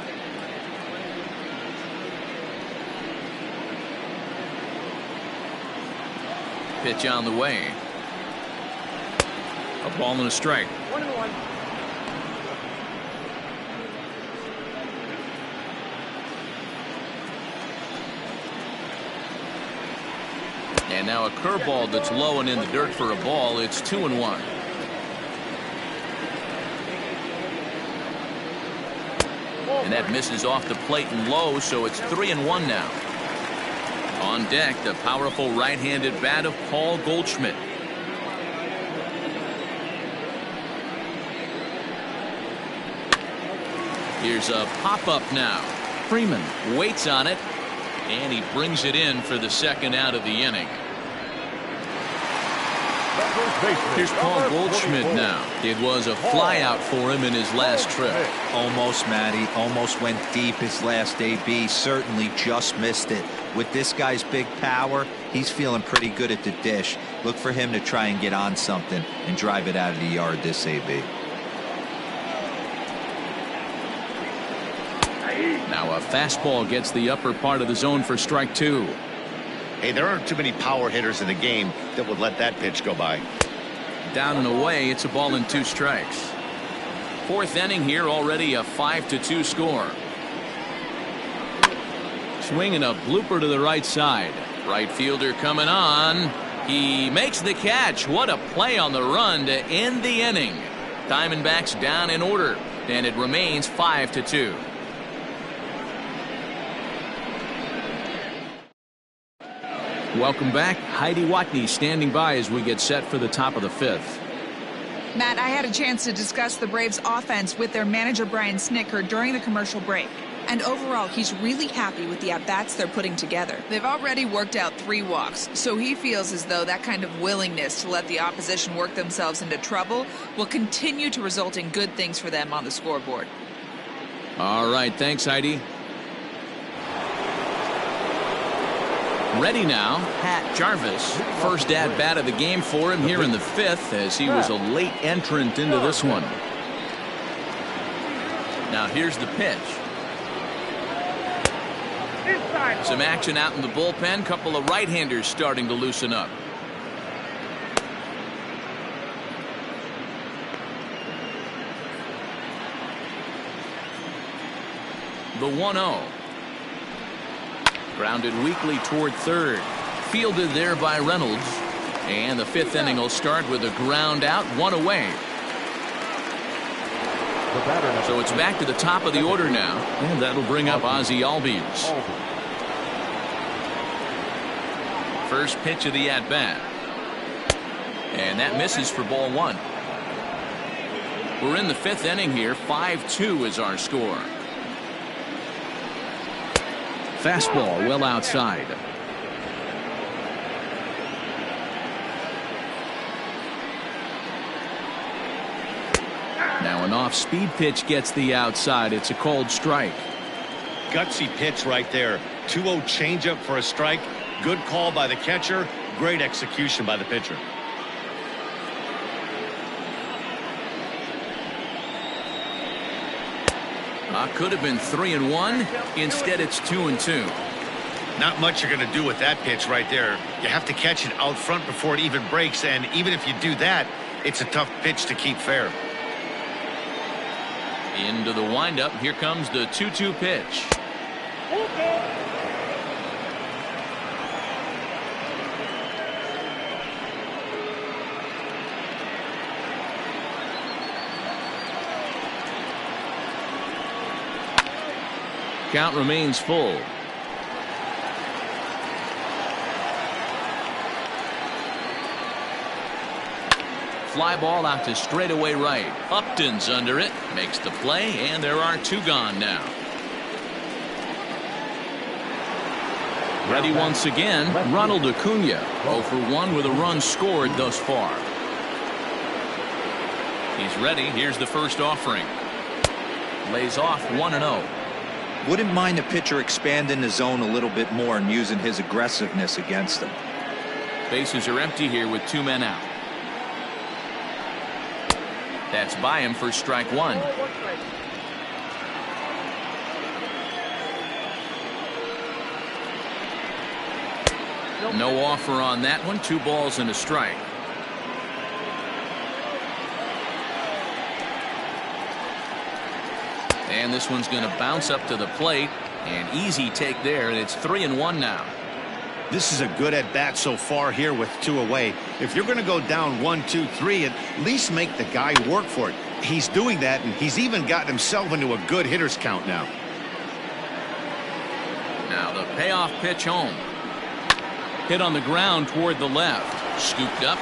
Pitch on the way. A ball and a strike. 1-1. And now a curveball that's low and in the dirt for a ball. It's 2-1. And that misses off the plate and low, so it's 3-1 now. On deck, the powerful right-handed bat of Paul Goldschmidt. Here's a pop-up now. Freeman waits on it, and he brings it in for the 2nd out of the inning. Here's Paul Goldschmidt now. It was a flyout for him in his last trip. Almost, Matty. Almost went deep his last AB. Certainly just missed it. With this guy's big power, he's feeling pretty good at the dish. Look for him to try and get on something and drive it out of the yard this AB. Now a fastball gets the upper part of the zone for strike 2. Hey, there aren't too many power hitters in the game that would let that pitch go by. Down and away, it's a ball and 2 strikes. 4th inning here, already a 5-2 score. Swinging a blooper to the right side. Right fielder coming on. He makes the catch. What a play on the run to end the inning. Diamondbacks down in order, and it remains 5-2. Welcome back. Heidi Watney standing by as we get set for the top of the 5th. Matt, I had a chance to discuss the Braves offense with their manager Brian Snitker during the commercial break. And overall, he's really happy with the at-bats they're putting together. They've already worked out 3 walks, so he feels as though that kind of willingness to let the opposition work themselves into trouble will continue to result in good things for them on the scoreboard. All right, thanks, Heidi. Ready now, Pat Jarvis. First at-bat of the game for him here in the 5th, as he was a late entrant into this one. Now here's the pitch. Inside. Some action out in the bullpen. Couple of right-handers starting to loosen up. The 1-0. Grounded weakly toward 3rd. Fielded there by Reynolds. And the 5th inning will start with a ground out, 1 away. So it's back to the top of the order now. And that'll bring up Ozzie Albies. First pitch of the at-bat. And that misses for ball 1. We're in the 5th inning here. 5-2 is our score. Fastball well outside. Now an off-speed pitch gets the outside. It's a cold strike. Gutsy pitch right there. 2-0 changeup for a strike. Good call by the catcher. Great execution by the pitcher. Could have been 3-1. Instead, it's 2-2. Not much you're going to do with that pitch right there. You have to catch it out front before it even breaks, and even if you do that, it's a tough pitch to keep fair. Into the windup. Here comes the 2-2 pitch. Count remains full. Fly ball out to straightaway right. Upton's under it. Makes the play, and there are 2 gone now. Ready once again, Ronald Acuna. 0 for 1 with a run scored thus far. He's ready. Here's the first offering. Lays off 1-0. Wouldn't mind a pitcher expanding the zone a little bit more and using his aggressiveness against them. Bases are empty here with 2 men out. That's by him for strike 1. No offer on that one. 2 balls and a strike. And this one's going to bounce up to the plate. An easy take there, and it's 3-1 now. This is a good at-bat so far here with 2 away. If you're going to go down 1, 2, 3, at least make the guy work for it. He's doing that, and he's even gotten himself into a good hitter's count now. Now the payoff pitch home. Hit on the ground toward the left. Scooped up.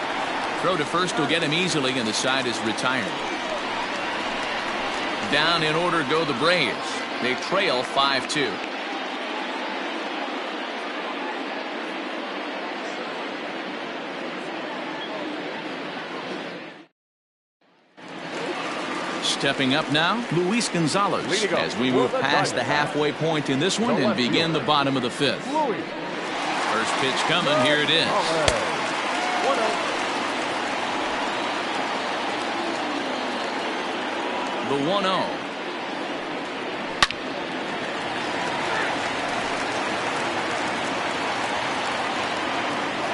Throw to first will get him easily, and the side is retired. Down in order go the Braves. They trail 5-2. Stepping up now, Luis Gonzalez, as we move past the halfway point in this one and begin the bottom of the 5th. First pitch coming, here it is. The 1-0.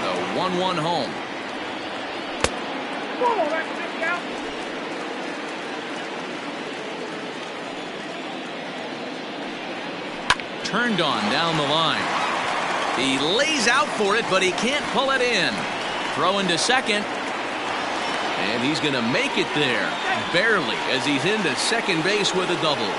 The 1-1 home. Turned on down the line. He lays out for it, but he can't pull it in. Throw into second. And he's going to make it there. Barely, as he's into second base with a double.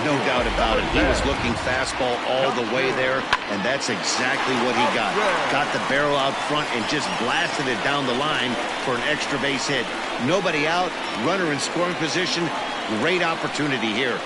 No doubt about it. He was looking fastball all the way there, and that's exactly what he got. Got the barrel out front and just blasted it down the line for an extra base hit. Nobody out, runner in scoring position. Great opportunity here.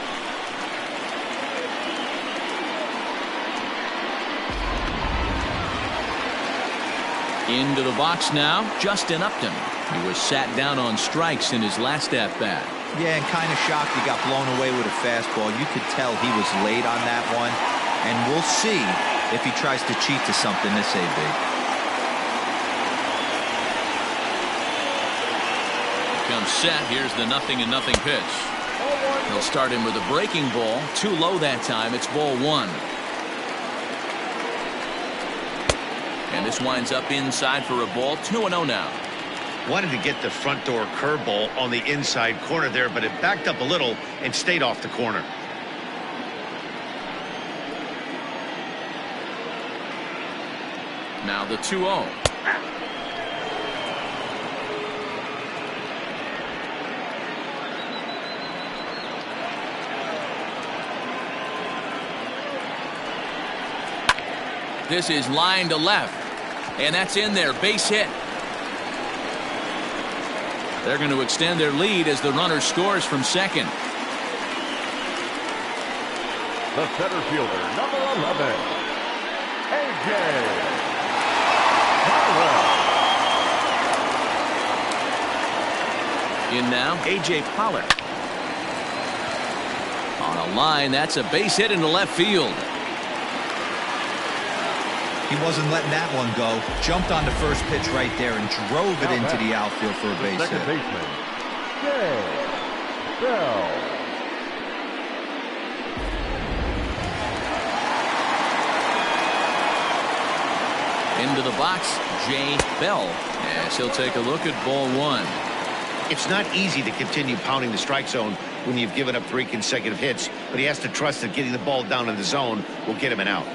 Into the box now, Justin Upton. He was sat down on strikes in his last at-bat. Yeah, and kind of shocked he got blown away with a fastball. You could tell he was late on that one. And we'll see if he tries to cheat to something this AB. Comes set. Here's the 0-0 pitch. He'll start him with a breaking ball. Too low that time. It's ball 1. And this winds up inside for a ball. 2-0 now. Wanted to get the front door curveball on the inside corner there, but it backed up a little and stayed off the corner. Now the 2-0. This is line to left. And that's in there. Base hit. They're going to extend their lead as the runner scores from second. The center fielder, number 11, A.J. Pollard. In now, A.J. Pollard. line. That's a base hit into left field. He wasn't letting that one go. Jumped on the first pitch right there and drove it into the outfield for a base hit. Second baseman, Jay Bell. Into the box, Jay Bell, as he'll take a look at ball one. It's not easy to continue pounding the strike zone when you've given up 3 consecutive hits, but he has to trust that getting the ball down in the zone will get him an out.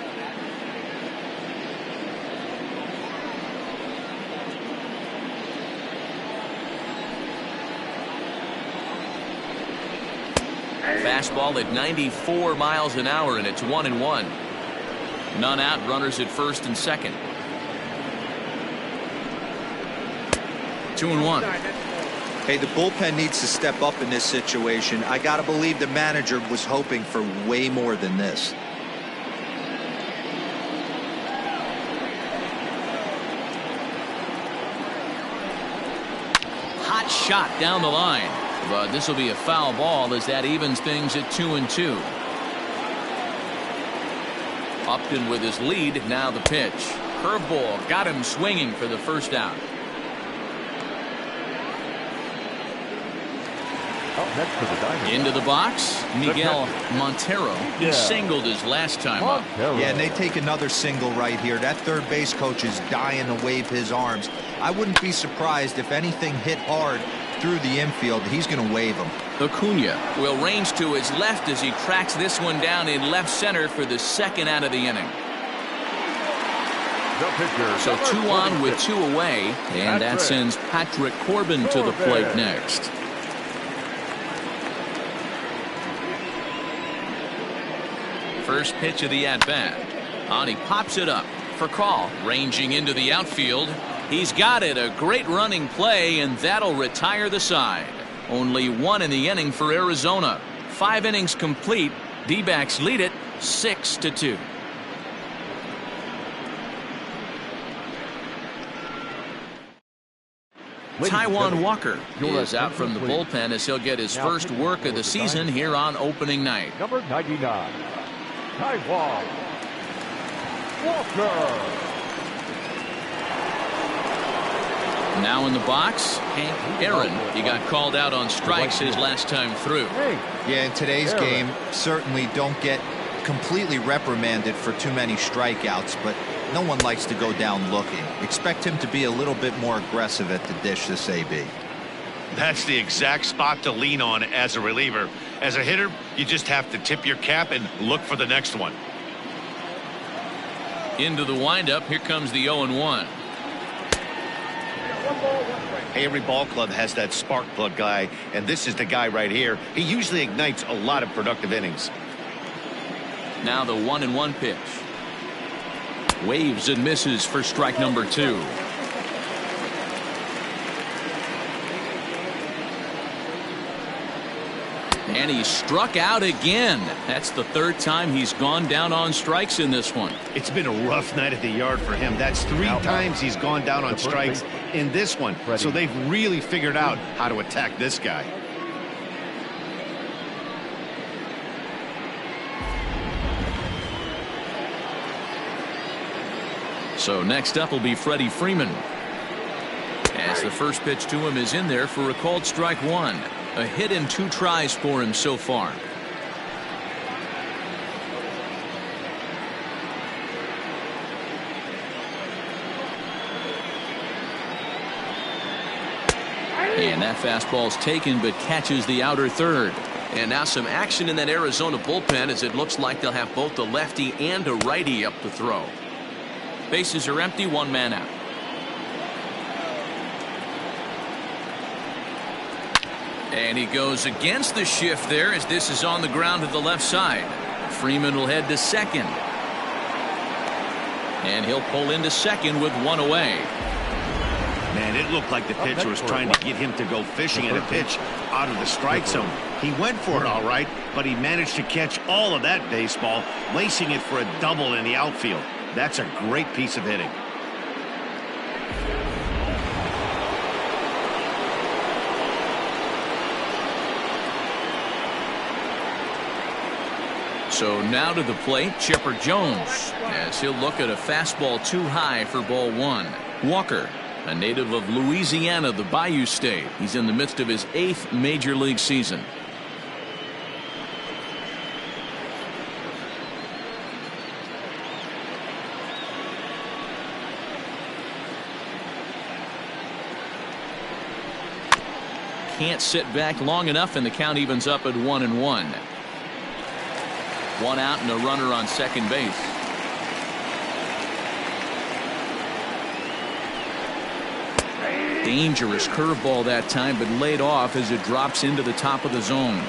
Fastball at 94 miles an hour, and it's 1-1. None out, runners at first and second. 2-1. Hey, the bullpen needs to step up in this situation. I got to believe the manager was hoping for way more than this. Hot shot down the line. But this will be a foul ball as that evens things at 2-2. Upton with his lead. Now the pitch. Curveball got him swinging for the first out. Up next for the Diamondbacks. Into the box, Miguel Montero. He singled his last time up. Yeah, and they take another single right here. That third base coach is dying to wave his arms. I wouldn't be surprised if anything hit hard through the infield. He's going to wave them. Acuna will range to his left as he tracks this one down in left center for the second out of the inning. So 2 on with 2 away, and that sends Patrick Corbin to the plate next. First pitch of the at-bat. On he pops it up for call. Ranging into the outfield. He's got it. A great running play, and that'll retire the side. Only 1 in the inning for Arizona. 5 innings complete. D-backs lead it 6-2. Taijuan Walker is out from the bullpen as he'll get his first work of the season here on opening night. Number 99, Taijuan Walker. Now in the box, Hank Aaron. He got called out on strikes his last time through. Yeah, in today's game, certainly don't get completely reprimanded for too many strikeouts, but no one likes to go down looking. Expect him to be a little bit more aggressive at the dish this AB. That's the exact spot to lean on as a reliever. As a hitter, you just have to tip your cap and look for the next one. Into the windup, here comes the 0-1. Hey, every ball club has that spark plug guy, and this is the guy right here. He usually ignites a lot of productive innings. Now the 1-1 pitch. Waves and misses for strike number 2. And he struck out again. That's the 3rd time he's gone down on strikes in this one. It's been a rough night at the yard for him. That's 3 times he's gone down on strikes in this one. So they've really figured out how to attack this guy. So next up will be Freddie Freeman. As the first pitch to him is in there for a called strike 1. A hit in 2 tries for him so far. And that fastball's taken but catches the outer third. And now some action in that Arizona bullpen as it looks like they'll have both a lefty and a righty up to throw. Bases are empty, 1 man out. And he goes against the shift there as this is on the ground to the left side. Freeman will head to second. And he'll pull into second with 1 away. Man, it looked like the pitcher was trying to get him to go fishing at a pitch out of the strike zone. He went for it all right, but he managed to catch all of that baseball, lacing it for a double in the outfield. That's a great piece of hitting. So now to the plate, Chipper Jones, as he'll look at a fastball too high for ball one. Walker, a native of Louisiana, the Bayou State. He's in the midst of his 8th major league season. Can't sit back long enough, and the count evens up at 1-1. One out and a runner on second base. Dangerous curveball that time, but laid off as it drops into the top of the zone.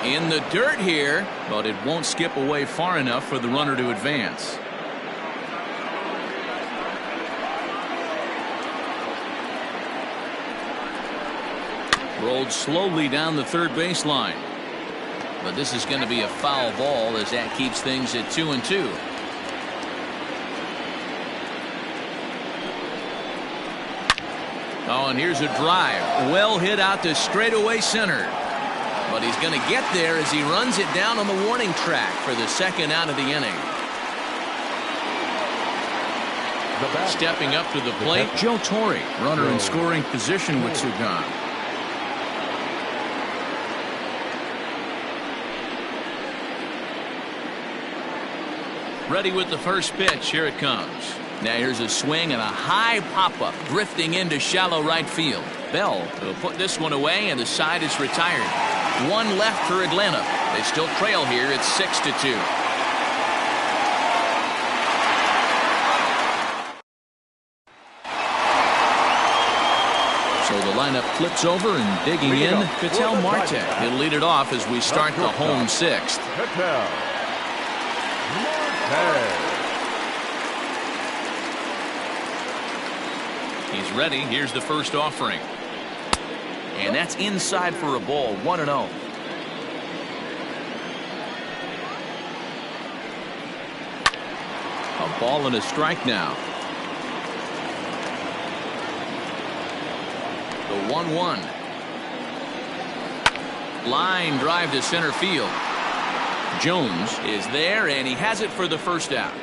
In the dirt here, but it won't skip away far enough for the runner to advance. Rolled slowly down the third baseline. But this is going to be a foul ball as that keeps things at 2-2. Oh, and here's a drive. Well hit out to straightaway center. But he's going to get there as he runs it down on the warning track for the second out of the inning. Stepping up to the plate, Joe Torre, runner in scoring position with two gone. Ready with the first pitch. Here it comes. Now here's a swing and a high pop-up drifting into shallow right field. Bell will put this one away, and the side is retired. One left for Atlanta. They still trail here. It's 6-2. So the lineup flips over, and digging in, Ketel Marte. He'll lead it off as we start the home sixth. He's ready. Here's the first offering. And that's inside for a ball. 1-0. A ball and a strike now. The 1-1. Line drive to center field. Jones is there, and he has it for the first out.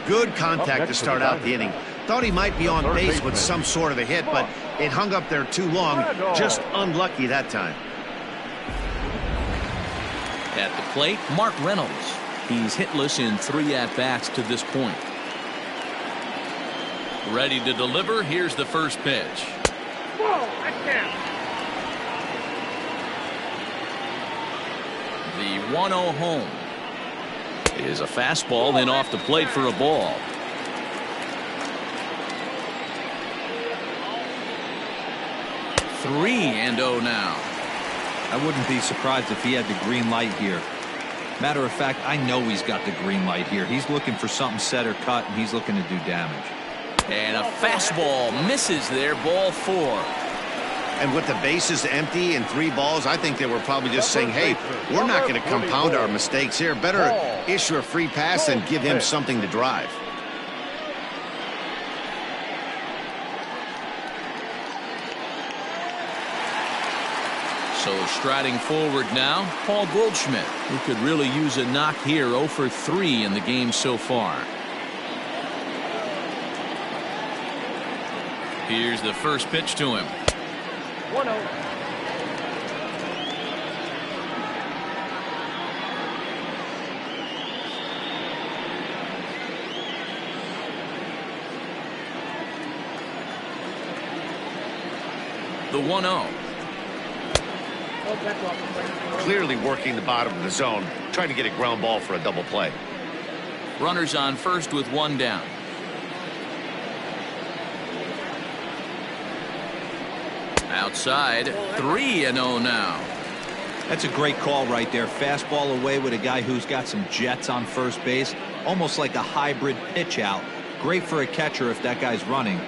Good contact to start out the inning. Thought he might be on base with some sort of a hit, but it hung up there too long. Just unlucky that time. At the plate, Mark Reynolds. He's hitless in 3 at-bats to this point. Ready to deliver. Here's the first pitch. Whoa, that's down. The 1-0 home is a fastball, then off the plate for a ball. Three and 0 now. I wouldn't be surprised if he had the green light here. Matter of fact, I know he's got the green light here. He's looking for something set or cut, and he's looking to do damage. And a fastball misses there. Ball 4. And with the bases empty and 3 balls, I think they were probably just saying, hey, we're not going to compound our mistakes here. Better issue a free pass and give him something to drive. So striding forward now, Paul Goldschmidt, who could really use a knock here. 0 for 3 in the game so far. Here's the first pitch to him. 1-0. The 1-0. Clearly working the bottom of the zone, trying to get a ground ball for a double play. Runners on first with 1 down. Outside, 3-0 now. That's a great call right there. Fastball away with a guy who's got some jets on first base. Almost like a hybrid pitch out. Great for a catcher if that guy's running.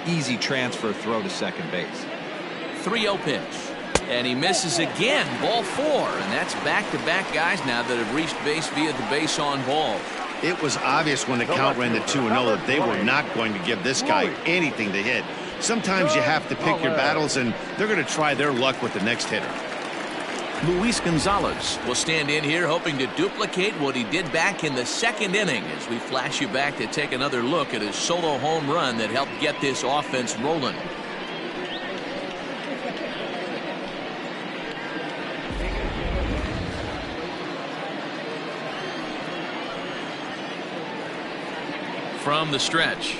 Easy transfer throw to second base. 3-0 pitch. And he misses again. Ball 4. And that's back-to-back guys now that have reached base via the base on ball. It was obvious when the count ran to 2-0 that they were not going to give this guy anything to hit. Sometimes you have to pick your battles, and they're going to try their luck with the next hitter. Luis Gonzalez will stand in here hoping to duplicate what he did back in the second inning as we flash you back to take another look at his solo home run that helped get this offense rolling. From the stretch.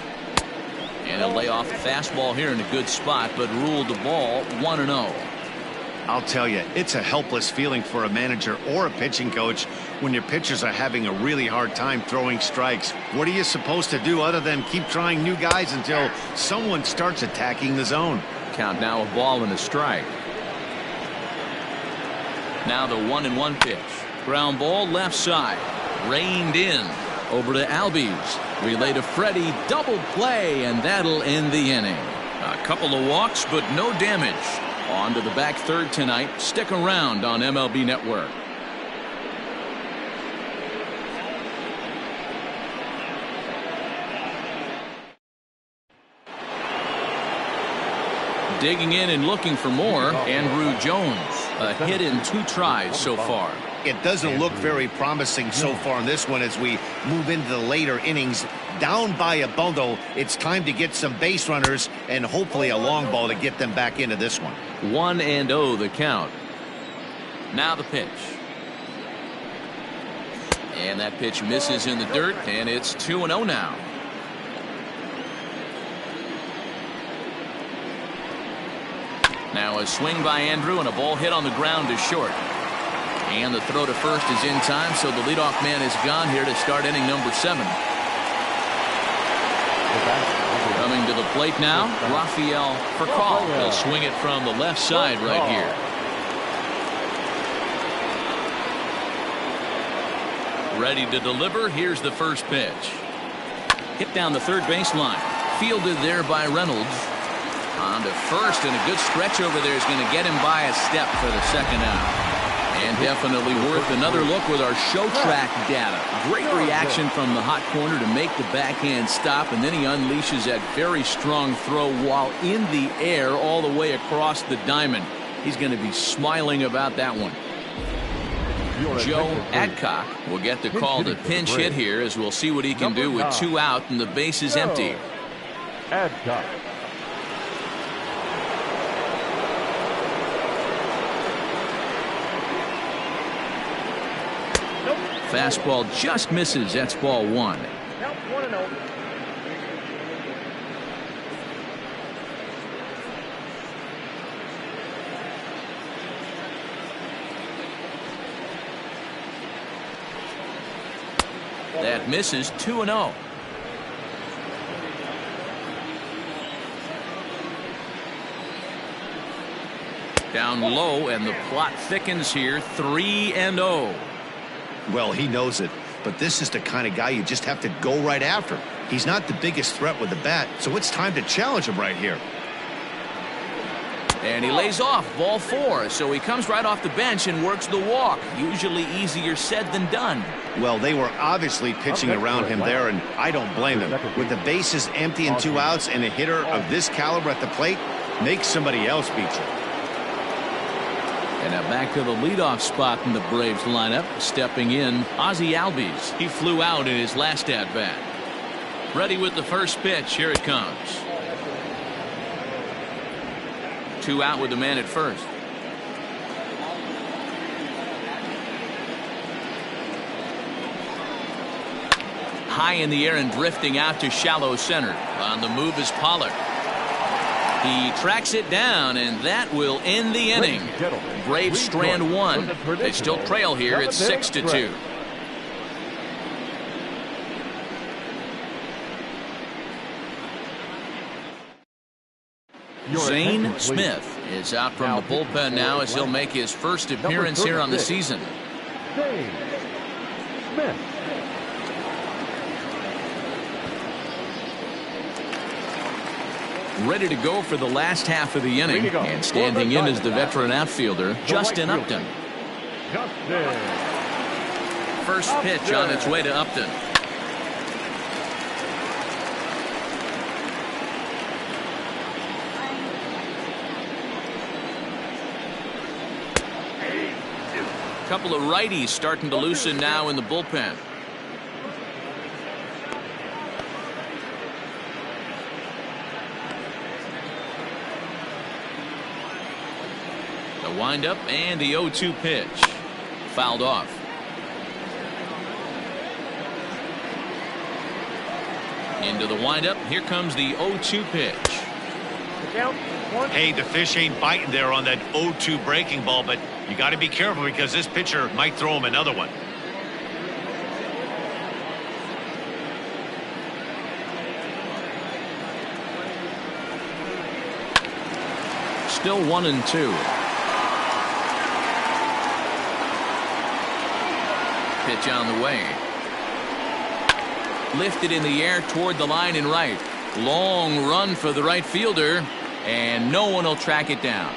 And he'll lay off the fastball here in a good spot, but ruled the ball 1-0. I'll tell you, it's a helpless feeling for a manager or a pitching coach when your pitchers are having a really hard time throwing strikes. What are you supposed to do other than keep trying new guys until someone starts attacking the zone? Count now, a ball and a strike. Now the 1-1 pitch. Ground ball left side. Reined in. Over to Albies. Relay to Freddie. Double play, and that'll end the inning. A couple of walks, but no damage. On to the back third tonight. Stick around on MLB Network. Digging in and looking for more, Andrew Jones. A hit in 2 tries so far. It doesn't look very promising so far in this one as we move into the later innings. Down by a bundle, it's time to get some base runners and hopefully a long ball to get them back into this one. 1-0 the count. Now the pitch. And that pitch misses in the dirt, and it's 2-0 now. Now a swing by Andrew and a ball hit on the ground to short. And the throw to first is in time, so the leadoff man is gone here to start inning number 7. Coming to the plate now, Rafael Furcal. He'll swing it from the left side right here. Ready to deliver. Here's the first pitch. Hit down the third baseline. Fielded there by Reynolds. On to first, and a good stretch over there is going to get him by a step for the second out. And definitely worth another look with our show track data. Great reaction from the hot corner to make the backhand stop, and then he unleashes that very strong throw while in the air all the way across the diamond. He's going to be smiling about that one. Joe Adcock will get the call to pinch hit here, as we'll see what he can do with 2 out and the base is empty. Adcock. Fastball just misses. That's ball 1. Count 1-0. That misses. 2-0. Down low, and the plot thickens here. 3-0. Well, he knows it, but this is the kind of guy you just have to go right after. He's not the biggest threat with the bat, so it's time to challenge him right here. And he lays off. Ball 4. So he comes right off the bench and works the walk. Usually easier said than done. Well, they were obviously pitching around him there, and I don't blame them. With the bases empty and 2 outs and a hitter of this caliber at the plate, make somebody else beat you. And now back to the leadoff spot in the Braves lineup. Stepping in, Ozzie Albies. He flew out in his last at-bat. Ready with the first pitch. Here it comes. 2 out with the man at first. High in the air and drifting out to shallow center. On the move is Pollard. He tracks it down, and that will end the inning. Braves strand 1. They still trail here. It's 6-2. Zane Smith is out from the bullpen now as he'll make his first appearance here on the season. Zane Smith. Ready to go for the last half of the inning, and standing in is the veteran outfielder Justin Upton. First pitch on its way to Upton. couple of righties starting to loosen now in the bullpen. The windup and the 0-2 pitch. Fouled off. Into the windup. Here comes the 0-2 pitch. Hey, the fish ain't biting there on that 0-2 breaking ball, but you got to be careful because this pitcher might throw him another one. Still 1-2. Pitch on the way. Lifted in the air toward the line and right. Long run for the right fielder, and no one will track it down.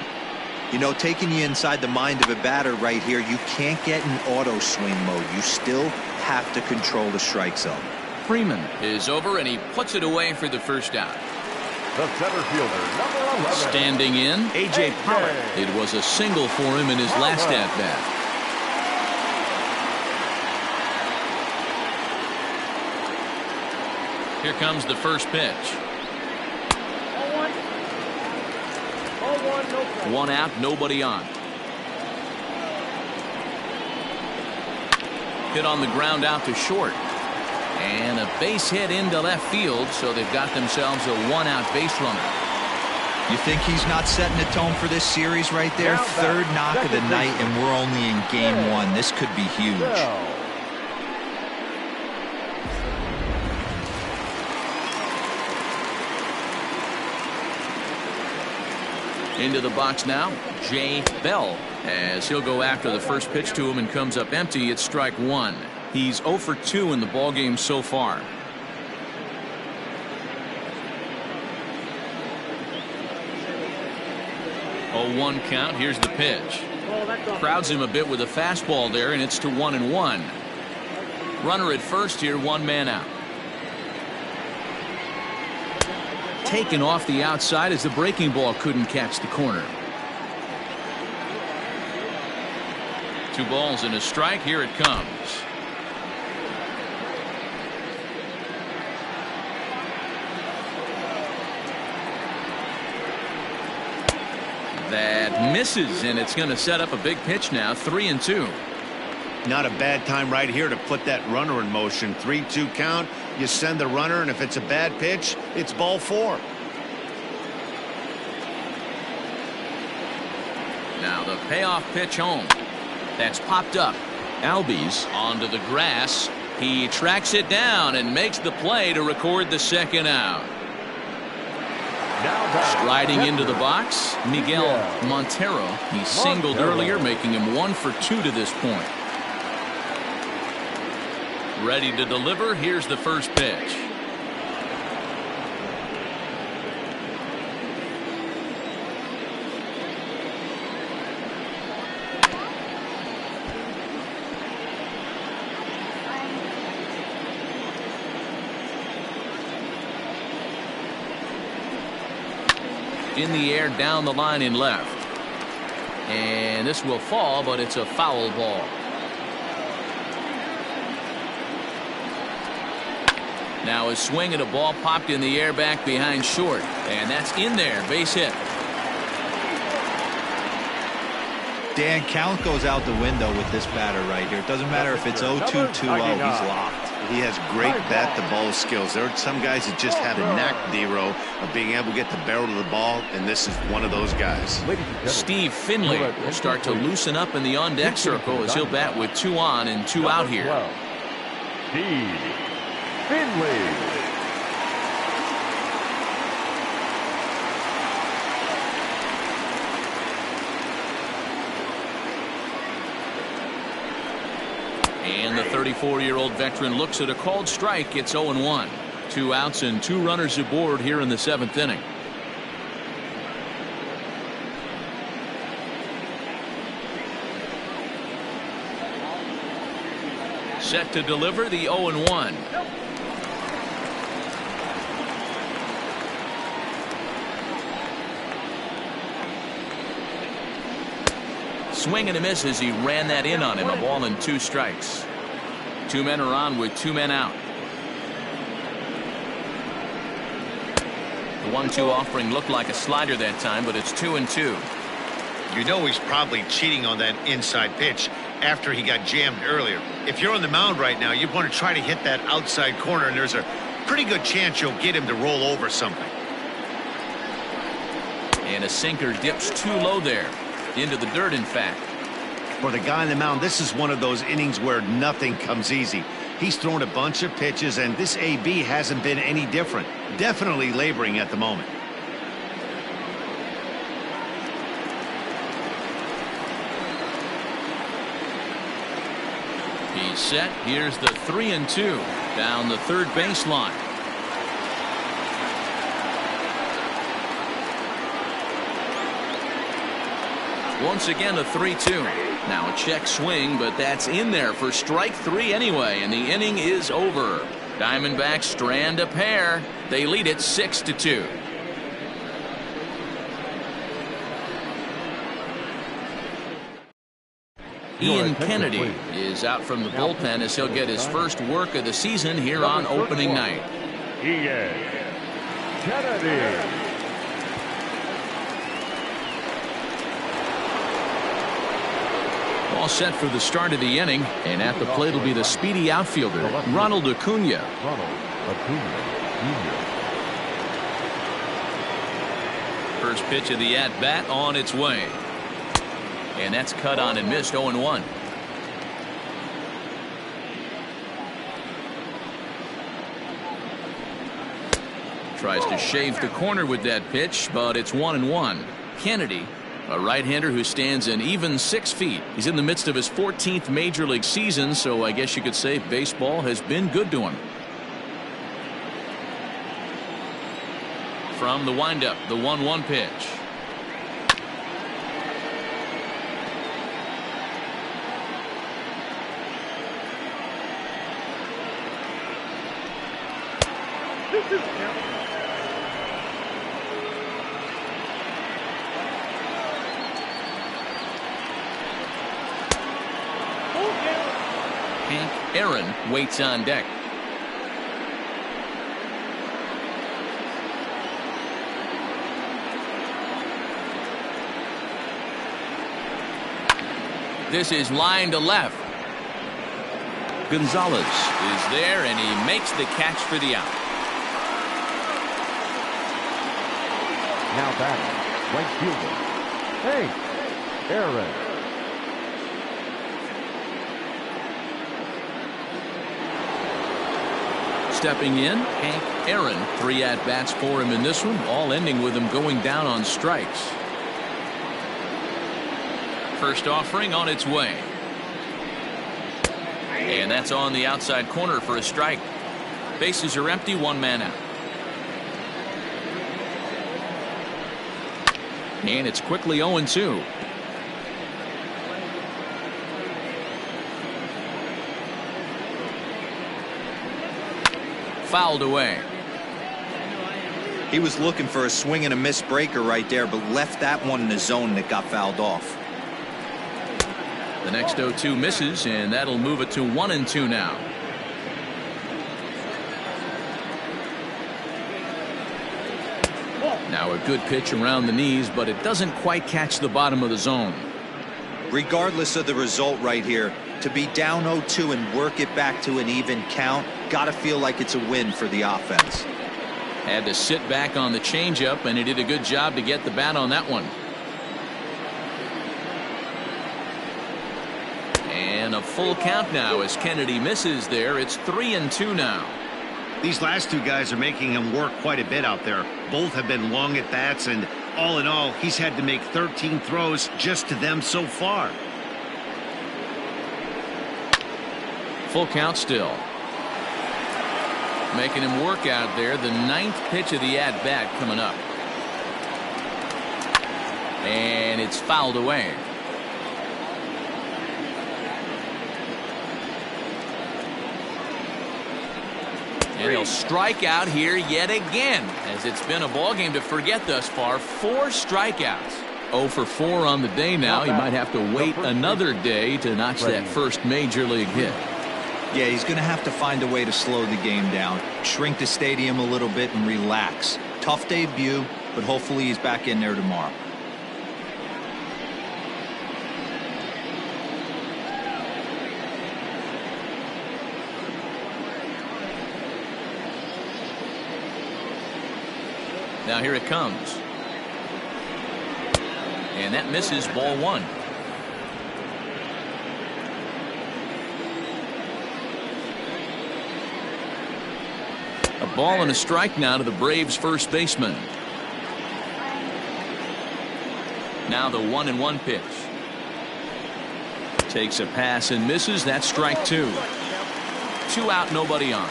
You know, taking you inside the mind of a batter right here, you can't get in auto swing mode. You still have to control the strike zone. Freeman is over, and he puts it away for the first out. The center fielder, number 11. Standing in, A.J. Pollock. It was a single for him in his last at-bat. Here comes the first pitch. 1 out, nobody on. Hit on the ground out to short. And a base hit into left field, so they've got themselves a 1-out base runner. You think he's not setting the tone for this series right there? Third knock of the night, and we're only in game 1. This could be huge. Into the box now, Jay Bell, as he'll go after the first pitch to him and comes up empty. It's strike 1. He's 0 for 2 in the ballgame so far. 0-1 count. Here's the pitch. Crowds him a bit with a fastball there, and it's to 1-1. Runner at first here, 1 man out. Taken off the outside as the breaking ball couldn't catch the corner. 2 balls and a strike. Here it comes. That misses, and it's going to set up a big pitch now. 3-2. Not a bad time right here to put that runner in motion. 3-2 count. You send the runner, and if it's a bad pitch, it's ball 4. Now the payoff pitch home. That's popped up. Albies onto the grass. He tracks it down and makes the play to record the second out. Striding into the box, Miguel Montero. He singled earlier, making him 1 for 2 to this point. Ready to deliver. Here's the first pitch. In the air down the line in left. And this will fall, but it's a foul ball. Now a swing and a ball popped in the air back behind short. And that's in there. Base hit. Dan, count goes out the window with this batter right here. It doesn't matter if it's 0-2, 2-0. He's locked. He has great bat-to-ball skills. There are some guys that just have a knack, D-Row, of being able to get the barrel of the ball, and this is one of those guys. Steve Finley will start to loosen up in the on-deck circle as he'll bat with 2 on and 2 out here. Steve Finley. And the 34-year-old veteran looks at a called strike. It's 0-1. 2 outs and 2 runners aboard here in the 7th inning. Set to deliver the 0-1. swing and a miss as he ran that in on him. A ball and 2 strikes. 2 men are on with 2 men out. The 1-2 offering looked like a slider that time, but it's 2-2. You know he's probably cheating on that inside pitch after he got jammed earlier. If you're on the mound right now, you want to try to hit that outside corner, and there's a pretty good chance you'll get him to roll over something. And a sinker dips too low there. Into the dirt, in fact. For the guy on the mound, this is one of those innings where nothing comes easy. He's thrown a bunch of pitches, and this AB hasn't been any different. Definitely laboring at the moment. He's set. Here's the 3-2 down the third baseline. Once again a 3-2. Now a check swing, but that's in there for strike 3 anyway, and the inning is over. Diamondbacks strand a pair. They lead it 6-2. Ian Kennedy is out from the bullpen as he'll get his first work of the season here on opening night. Ian Kennedy. All set for the start of the inning, and at the plate will be the speedy outfielder, Ronald Acuna. First pitch of the at-bat on its way. And that's cut on and missed. 0-1. Tries to shave the corner with that pitch, but it's 1-1. Kennedy, a right-hander who stands an even 6 feet. He's in the midst of his 14th major league season, so I guess you could say baseball has been good to him. From the windup, the 1-1 pitch. Aaron waits on deck. This is line to left. Gonzalez is there, and he makes the catch for the out. Now batting, right fielder, Hank Aaron. Stepping in, Hank Aaron. 3 at-bats for him in this one, all ending with him going down on strikes. First offering on its way. And that's on the outside corner for a strike. Bases are empty, 1 man out. And it's quickly 0-2. Fouled away. He was looking for a swing and a miss breaker right there, but left that one in the zone that got fouled off. The next 0-2 misses, and that'll move it to 1-2 now. Now a good pitch around the knees, but it doesn't quite catch the bottom of the zone. Regardless of the result right here, to be down 0-2 and work it back to an even count, gotta feel like it's a win for the offense. Had to sit back on the changeup, and he did a good job to get the bat on that one. And a full count now as Kennedy misses there. It's 3-2 now. These last 2 guys are making him work quite a bit out there. Both have been long at bats, and all in all, he's had to make 13 throws just to them so far. Full count still. Making him work out there. The 9th pitch of the at-bat coming up. And it's fouled away. And he'll strike out here yet again, as it's been a ball game to forget thus far. 4 strikeouts. 0 for 4 on the day now. He might have to wait another day to notch that first major league hit. Yeah, he's going to have to find a way to slow the game down, shrink the stadium a little bit, and relax. Tough debut, but hopefully he's back in there tomorrow. Now here it comes. And that misses, ball 1. A ball and a strike now to the Braves first baseman. Now the 1-1 pitch. Takes a pass and misses. That's strike 2. 2 out, nobody on.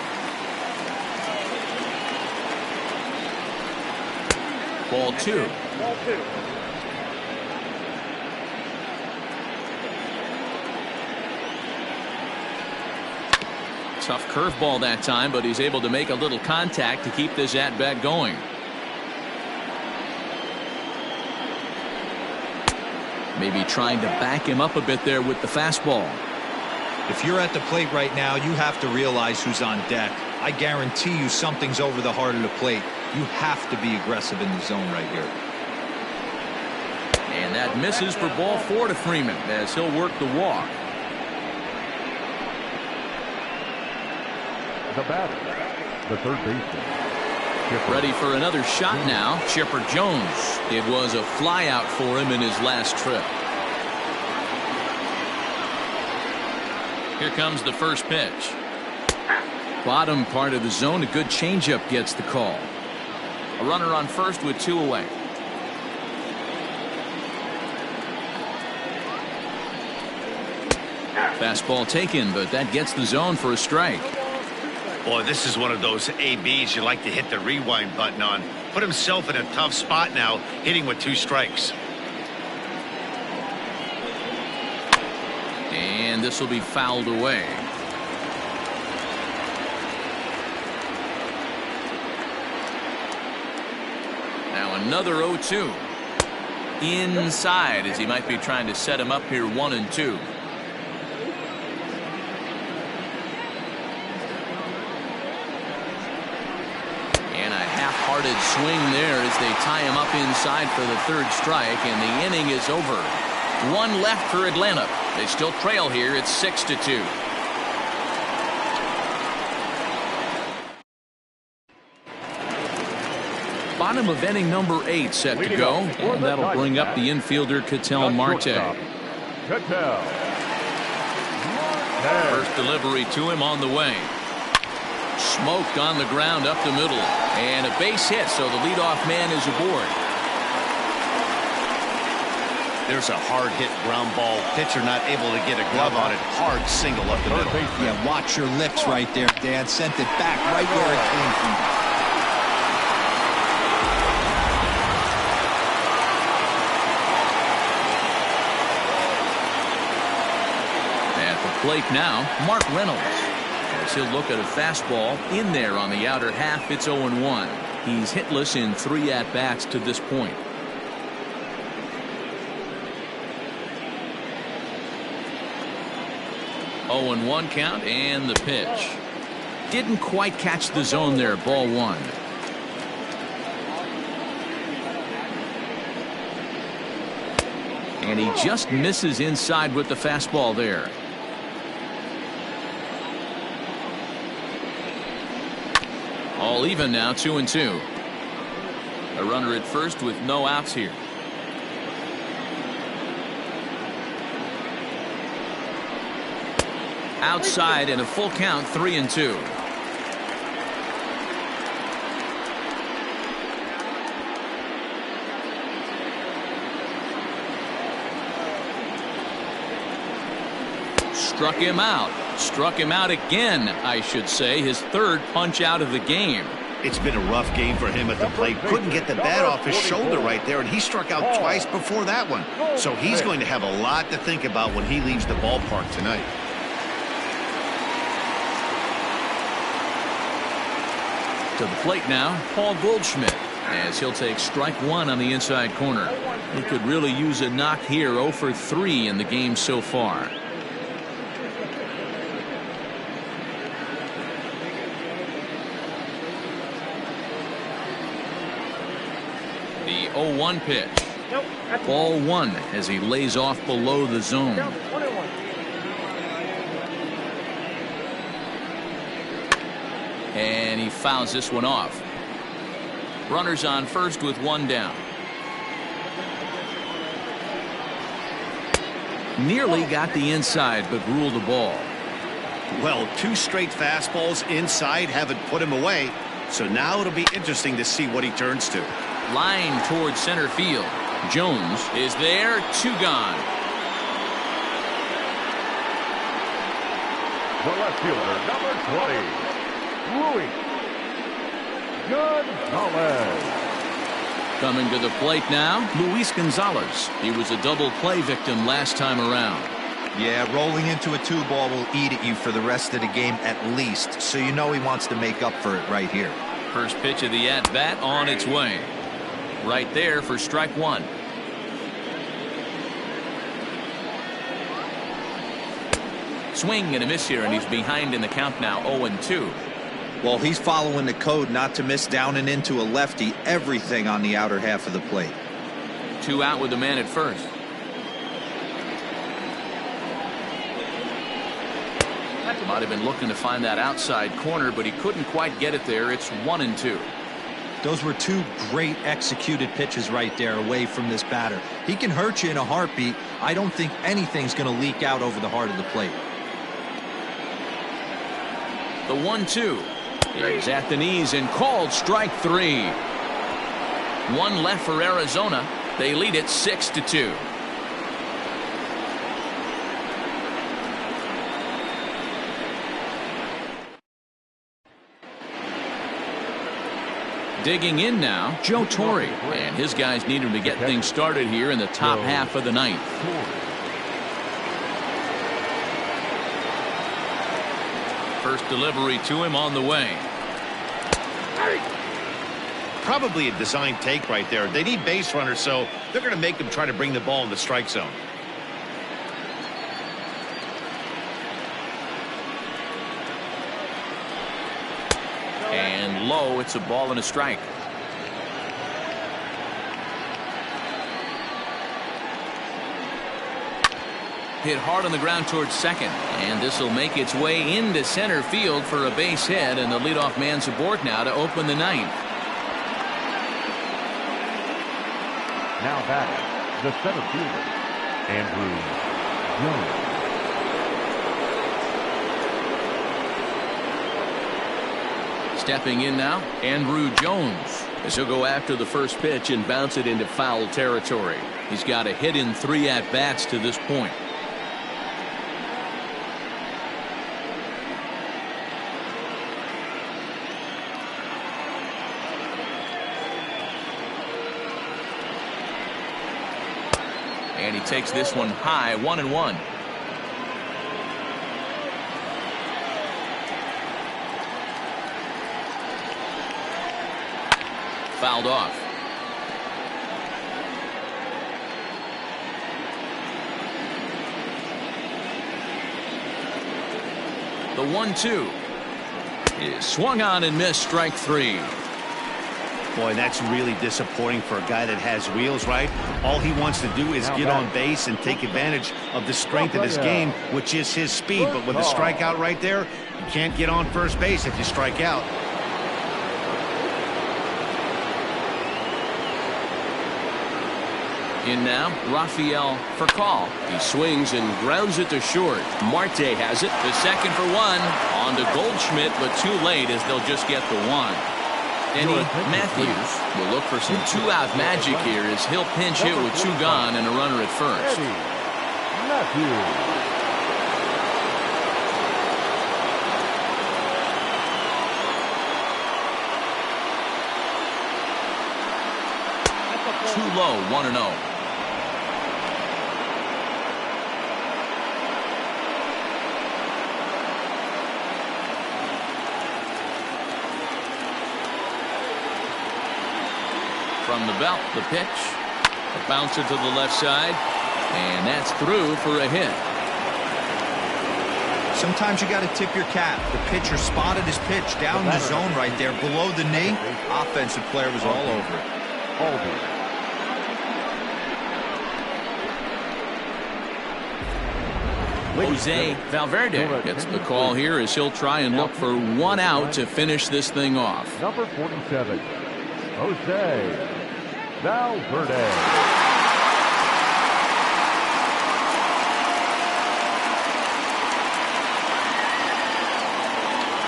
Ball 2. Tough curveball that time, but he's able to make a little contact to keep this at-bat going. Maybe trying to back him up a bit there with the fastball. If you're at the plate right now, you have to realize who's on deck. I guarantee you something's over the heart of the plate. You have to be aggressive in the zone right here. And that misses for ball 4 to Freeman as he'll work the walk. The batter, the third baseman. Ready for another shot now. Chipper Jones. It was a flyout for him in his last trip. Here comes the first pitch. Bottom part of the zone. A good changeup gets the call. A runner on first with 2 away. Fastball taken, but that gets the zone for a strike. Boy, this is one of those ABs you like to hit the rewind button on. Put himself in a tough spot now, hitting with 2 strikes. And this will be fouled away. Now another 0-2. Inside as he might be trying to set him up here 1-2. Half-hearted swing there as they tie him up inside for the 3rd strike, and the inning is over. 1 left for Atlanta. They still trail here. It's 6-2. Bottom of inning number 8 set to go, and that'll bring up the infielder Ketel Marte. First delivery to him on the way. Smoked on the ground up the middle, and a base hit, so the leadoff man is aboard. There's a hard hit ground ball. Pitcher not able to get a glove on it. Hard single up the middle. Yeah, watch your lips right there, Dan. Sent it back right where it came from. At the plate now, Mark Reynolds. As he'll look at a fastball in there on the outer half. It's 0-1. He's hitless in 3 at-bats to this point. Oh, 0-1 count, and the pitch. Didn't quite catch the zone there. Ball 1. And he just misses inside with the fastball there. All even now, 2-2. A runner at first with no outs here. Outside and a full count, 3-2. Struck him out. Struck him out again, I should say. His 3rd punch out of the game. It's been a rough game for him at the plate. Couldn't get the bat off his shoulder right there, and he struck out twice before that one. So he's going to have a lot to think about when he leaves the ballpark tonight. To the plate now, Paul Goldschmidt. as he'll take strike one on the inside corner. He could really use a knock here. 0 for 3 in the game so far. The 0-1 pitch. Nope. Ball 1 as he lays off below the zone. 1-1. And he fouls this one off. Runners on first with 1 down. Nearly got the inside, but ruled the ball. Well, 2 straight fastballs inside haven't put him away. So now it'll be interesting to see what he turns to. Line towards center field. Jones is there. 2 gone. The left fielder, number 20, Luis Gonzalez. Coming to the plate now, Luis Gonzalez. He was a double play victim last time around. Yeah, rolling into a 2-ball will eat at you for the rest of the game at least, so you know he wants to make up for it right here. First pitch of the at-bat on its way. Right there for strike 1. Swing and a miss here, and he's behind in the count now. 0-2. Well, he's following the code not to miss down and into a lefty. Everything on the outer half of the plate. 2 out with the man at first. Might have been looking to find that outside corner, but he couldn't quite get it there. It's 1-2. Those were 2 great executed pitches right there away from this batter. He can hurt you in a heartbeat. I don't think anything's going to leak out over the heart of the plate. The 1-2 is at the knees and called strike 3. 1 left for Arizona. They lead it 6-2. Digging in now, Joe Torre, and his guys need him to get things started here in the top half of the ninth. First delivery to him on the way. Probably a design take right there. They need base runners, so they're going to make them try to bring the ball in the strike zone. And low, it's a ball and a strike. Hit hard on the ground towards second, and this will make its way into center field for a base hit, and the leadoff man's aboard now to open the ninth. Now batting, the center fielder, Andrew Jones. Stepping in now, Andrew Jones, as he'll go after the first pitch and bounce it into foul territory. He's got a hit in 3 at-bats to this point. And he takes this one high, 1-1. Fouled off. The 1-2 is swung on and missed. Strike 3. Boy, that's really disappointing for a guy that has wheels, right? All he wants to do is get on base and take advantage of the strength of his game, which is his speed. But with a strikeout right there, you can't get on first base if you strike out. In now, Rafael Furcal. He swings and grounds it to short. Marte has it. The second for 1. On to Goldschmidt, but too late as they'll just get the 1. Denny Matthews will look for some 2-out magic here as he'll pinch hit with 2 gone and a runner at first. Matthews. Too low, 1-0. From the belt, the pitch. A bouncer to the left side. And that's through for a hit. Sometimes you got to tip your cap. The pitcher spotted his pitch down the zone right there below the knee. Offensive player was all over it. Jose Valverde gets the call here as he'll try and look for one out to finish this thing off. Number 47, Jose Valverde.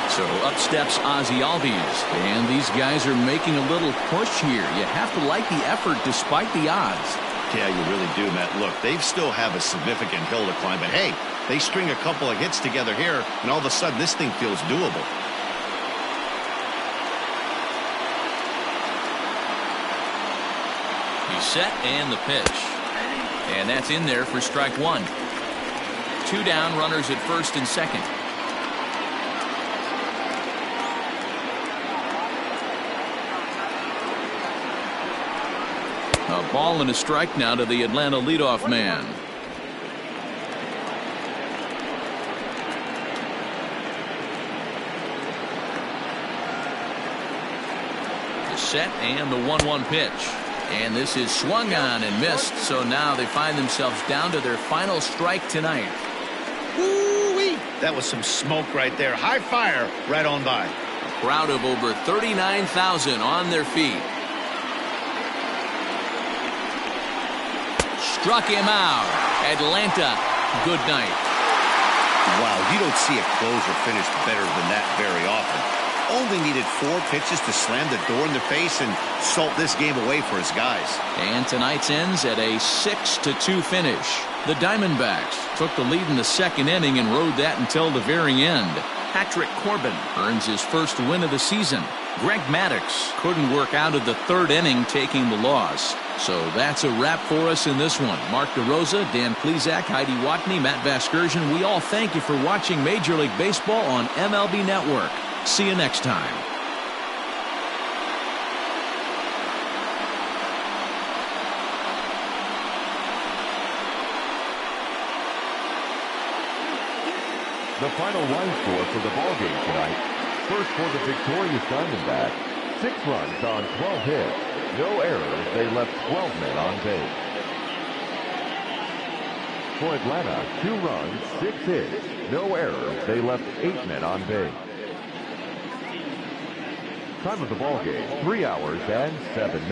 So up steps Ozzie Albies, and these guys are making a little push here. You have to like the effort despite the odds. Yeah, you really do, Matt. Look, they still have a significant hill to climb, but hey, they string a couple of hits together here, and all of a sudden this thing feels doable. He's set, and the pitch. And that's in there for strike one. 2 down, runners at first and second. A ball and a strike now to the Atlanta leadoff man. The set and the 1-1 pitch. And this is swung on and missed, so now they find themselves down to their final strike tonight. Woo-wee! That was some smoke right there. High fire right on by. A crowd of over 39,000 on their feet. Struck him out. Atlanta, good night. Wow, you don't see a closer finish better than that very often. Only needed 4 pitches to slam the door in the face and salt this game away for his guys. And tonight's ends at a 6-2 finish. The Diamondbacks took the lead in the second inning and rode that until the very end. Patrick Corbin earns his first win of the season. Greg Maddux couldn't work out of the third inning, taking the loss. So that's a wrap for us in this one. Mark DeRosa, Dan Plesac, Heidi Watney, Matt Vasgersian, we all thank you for watching Major League Baseball on MLB Network. See you next time. The final line score for the ballgame tonight. First for the victorious Diamondbacks, 6 runs on 12 hits. No errors, they left 12 men on base. For Atlanta, 2 runs, 6 hits. No errors, they left 8 men on base. Time of the ballgame, 3 hours and 7 minutes.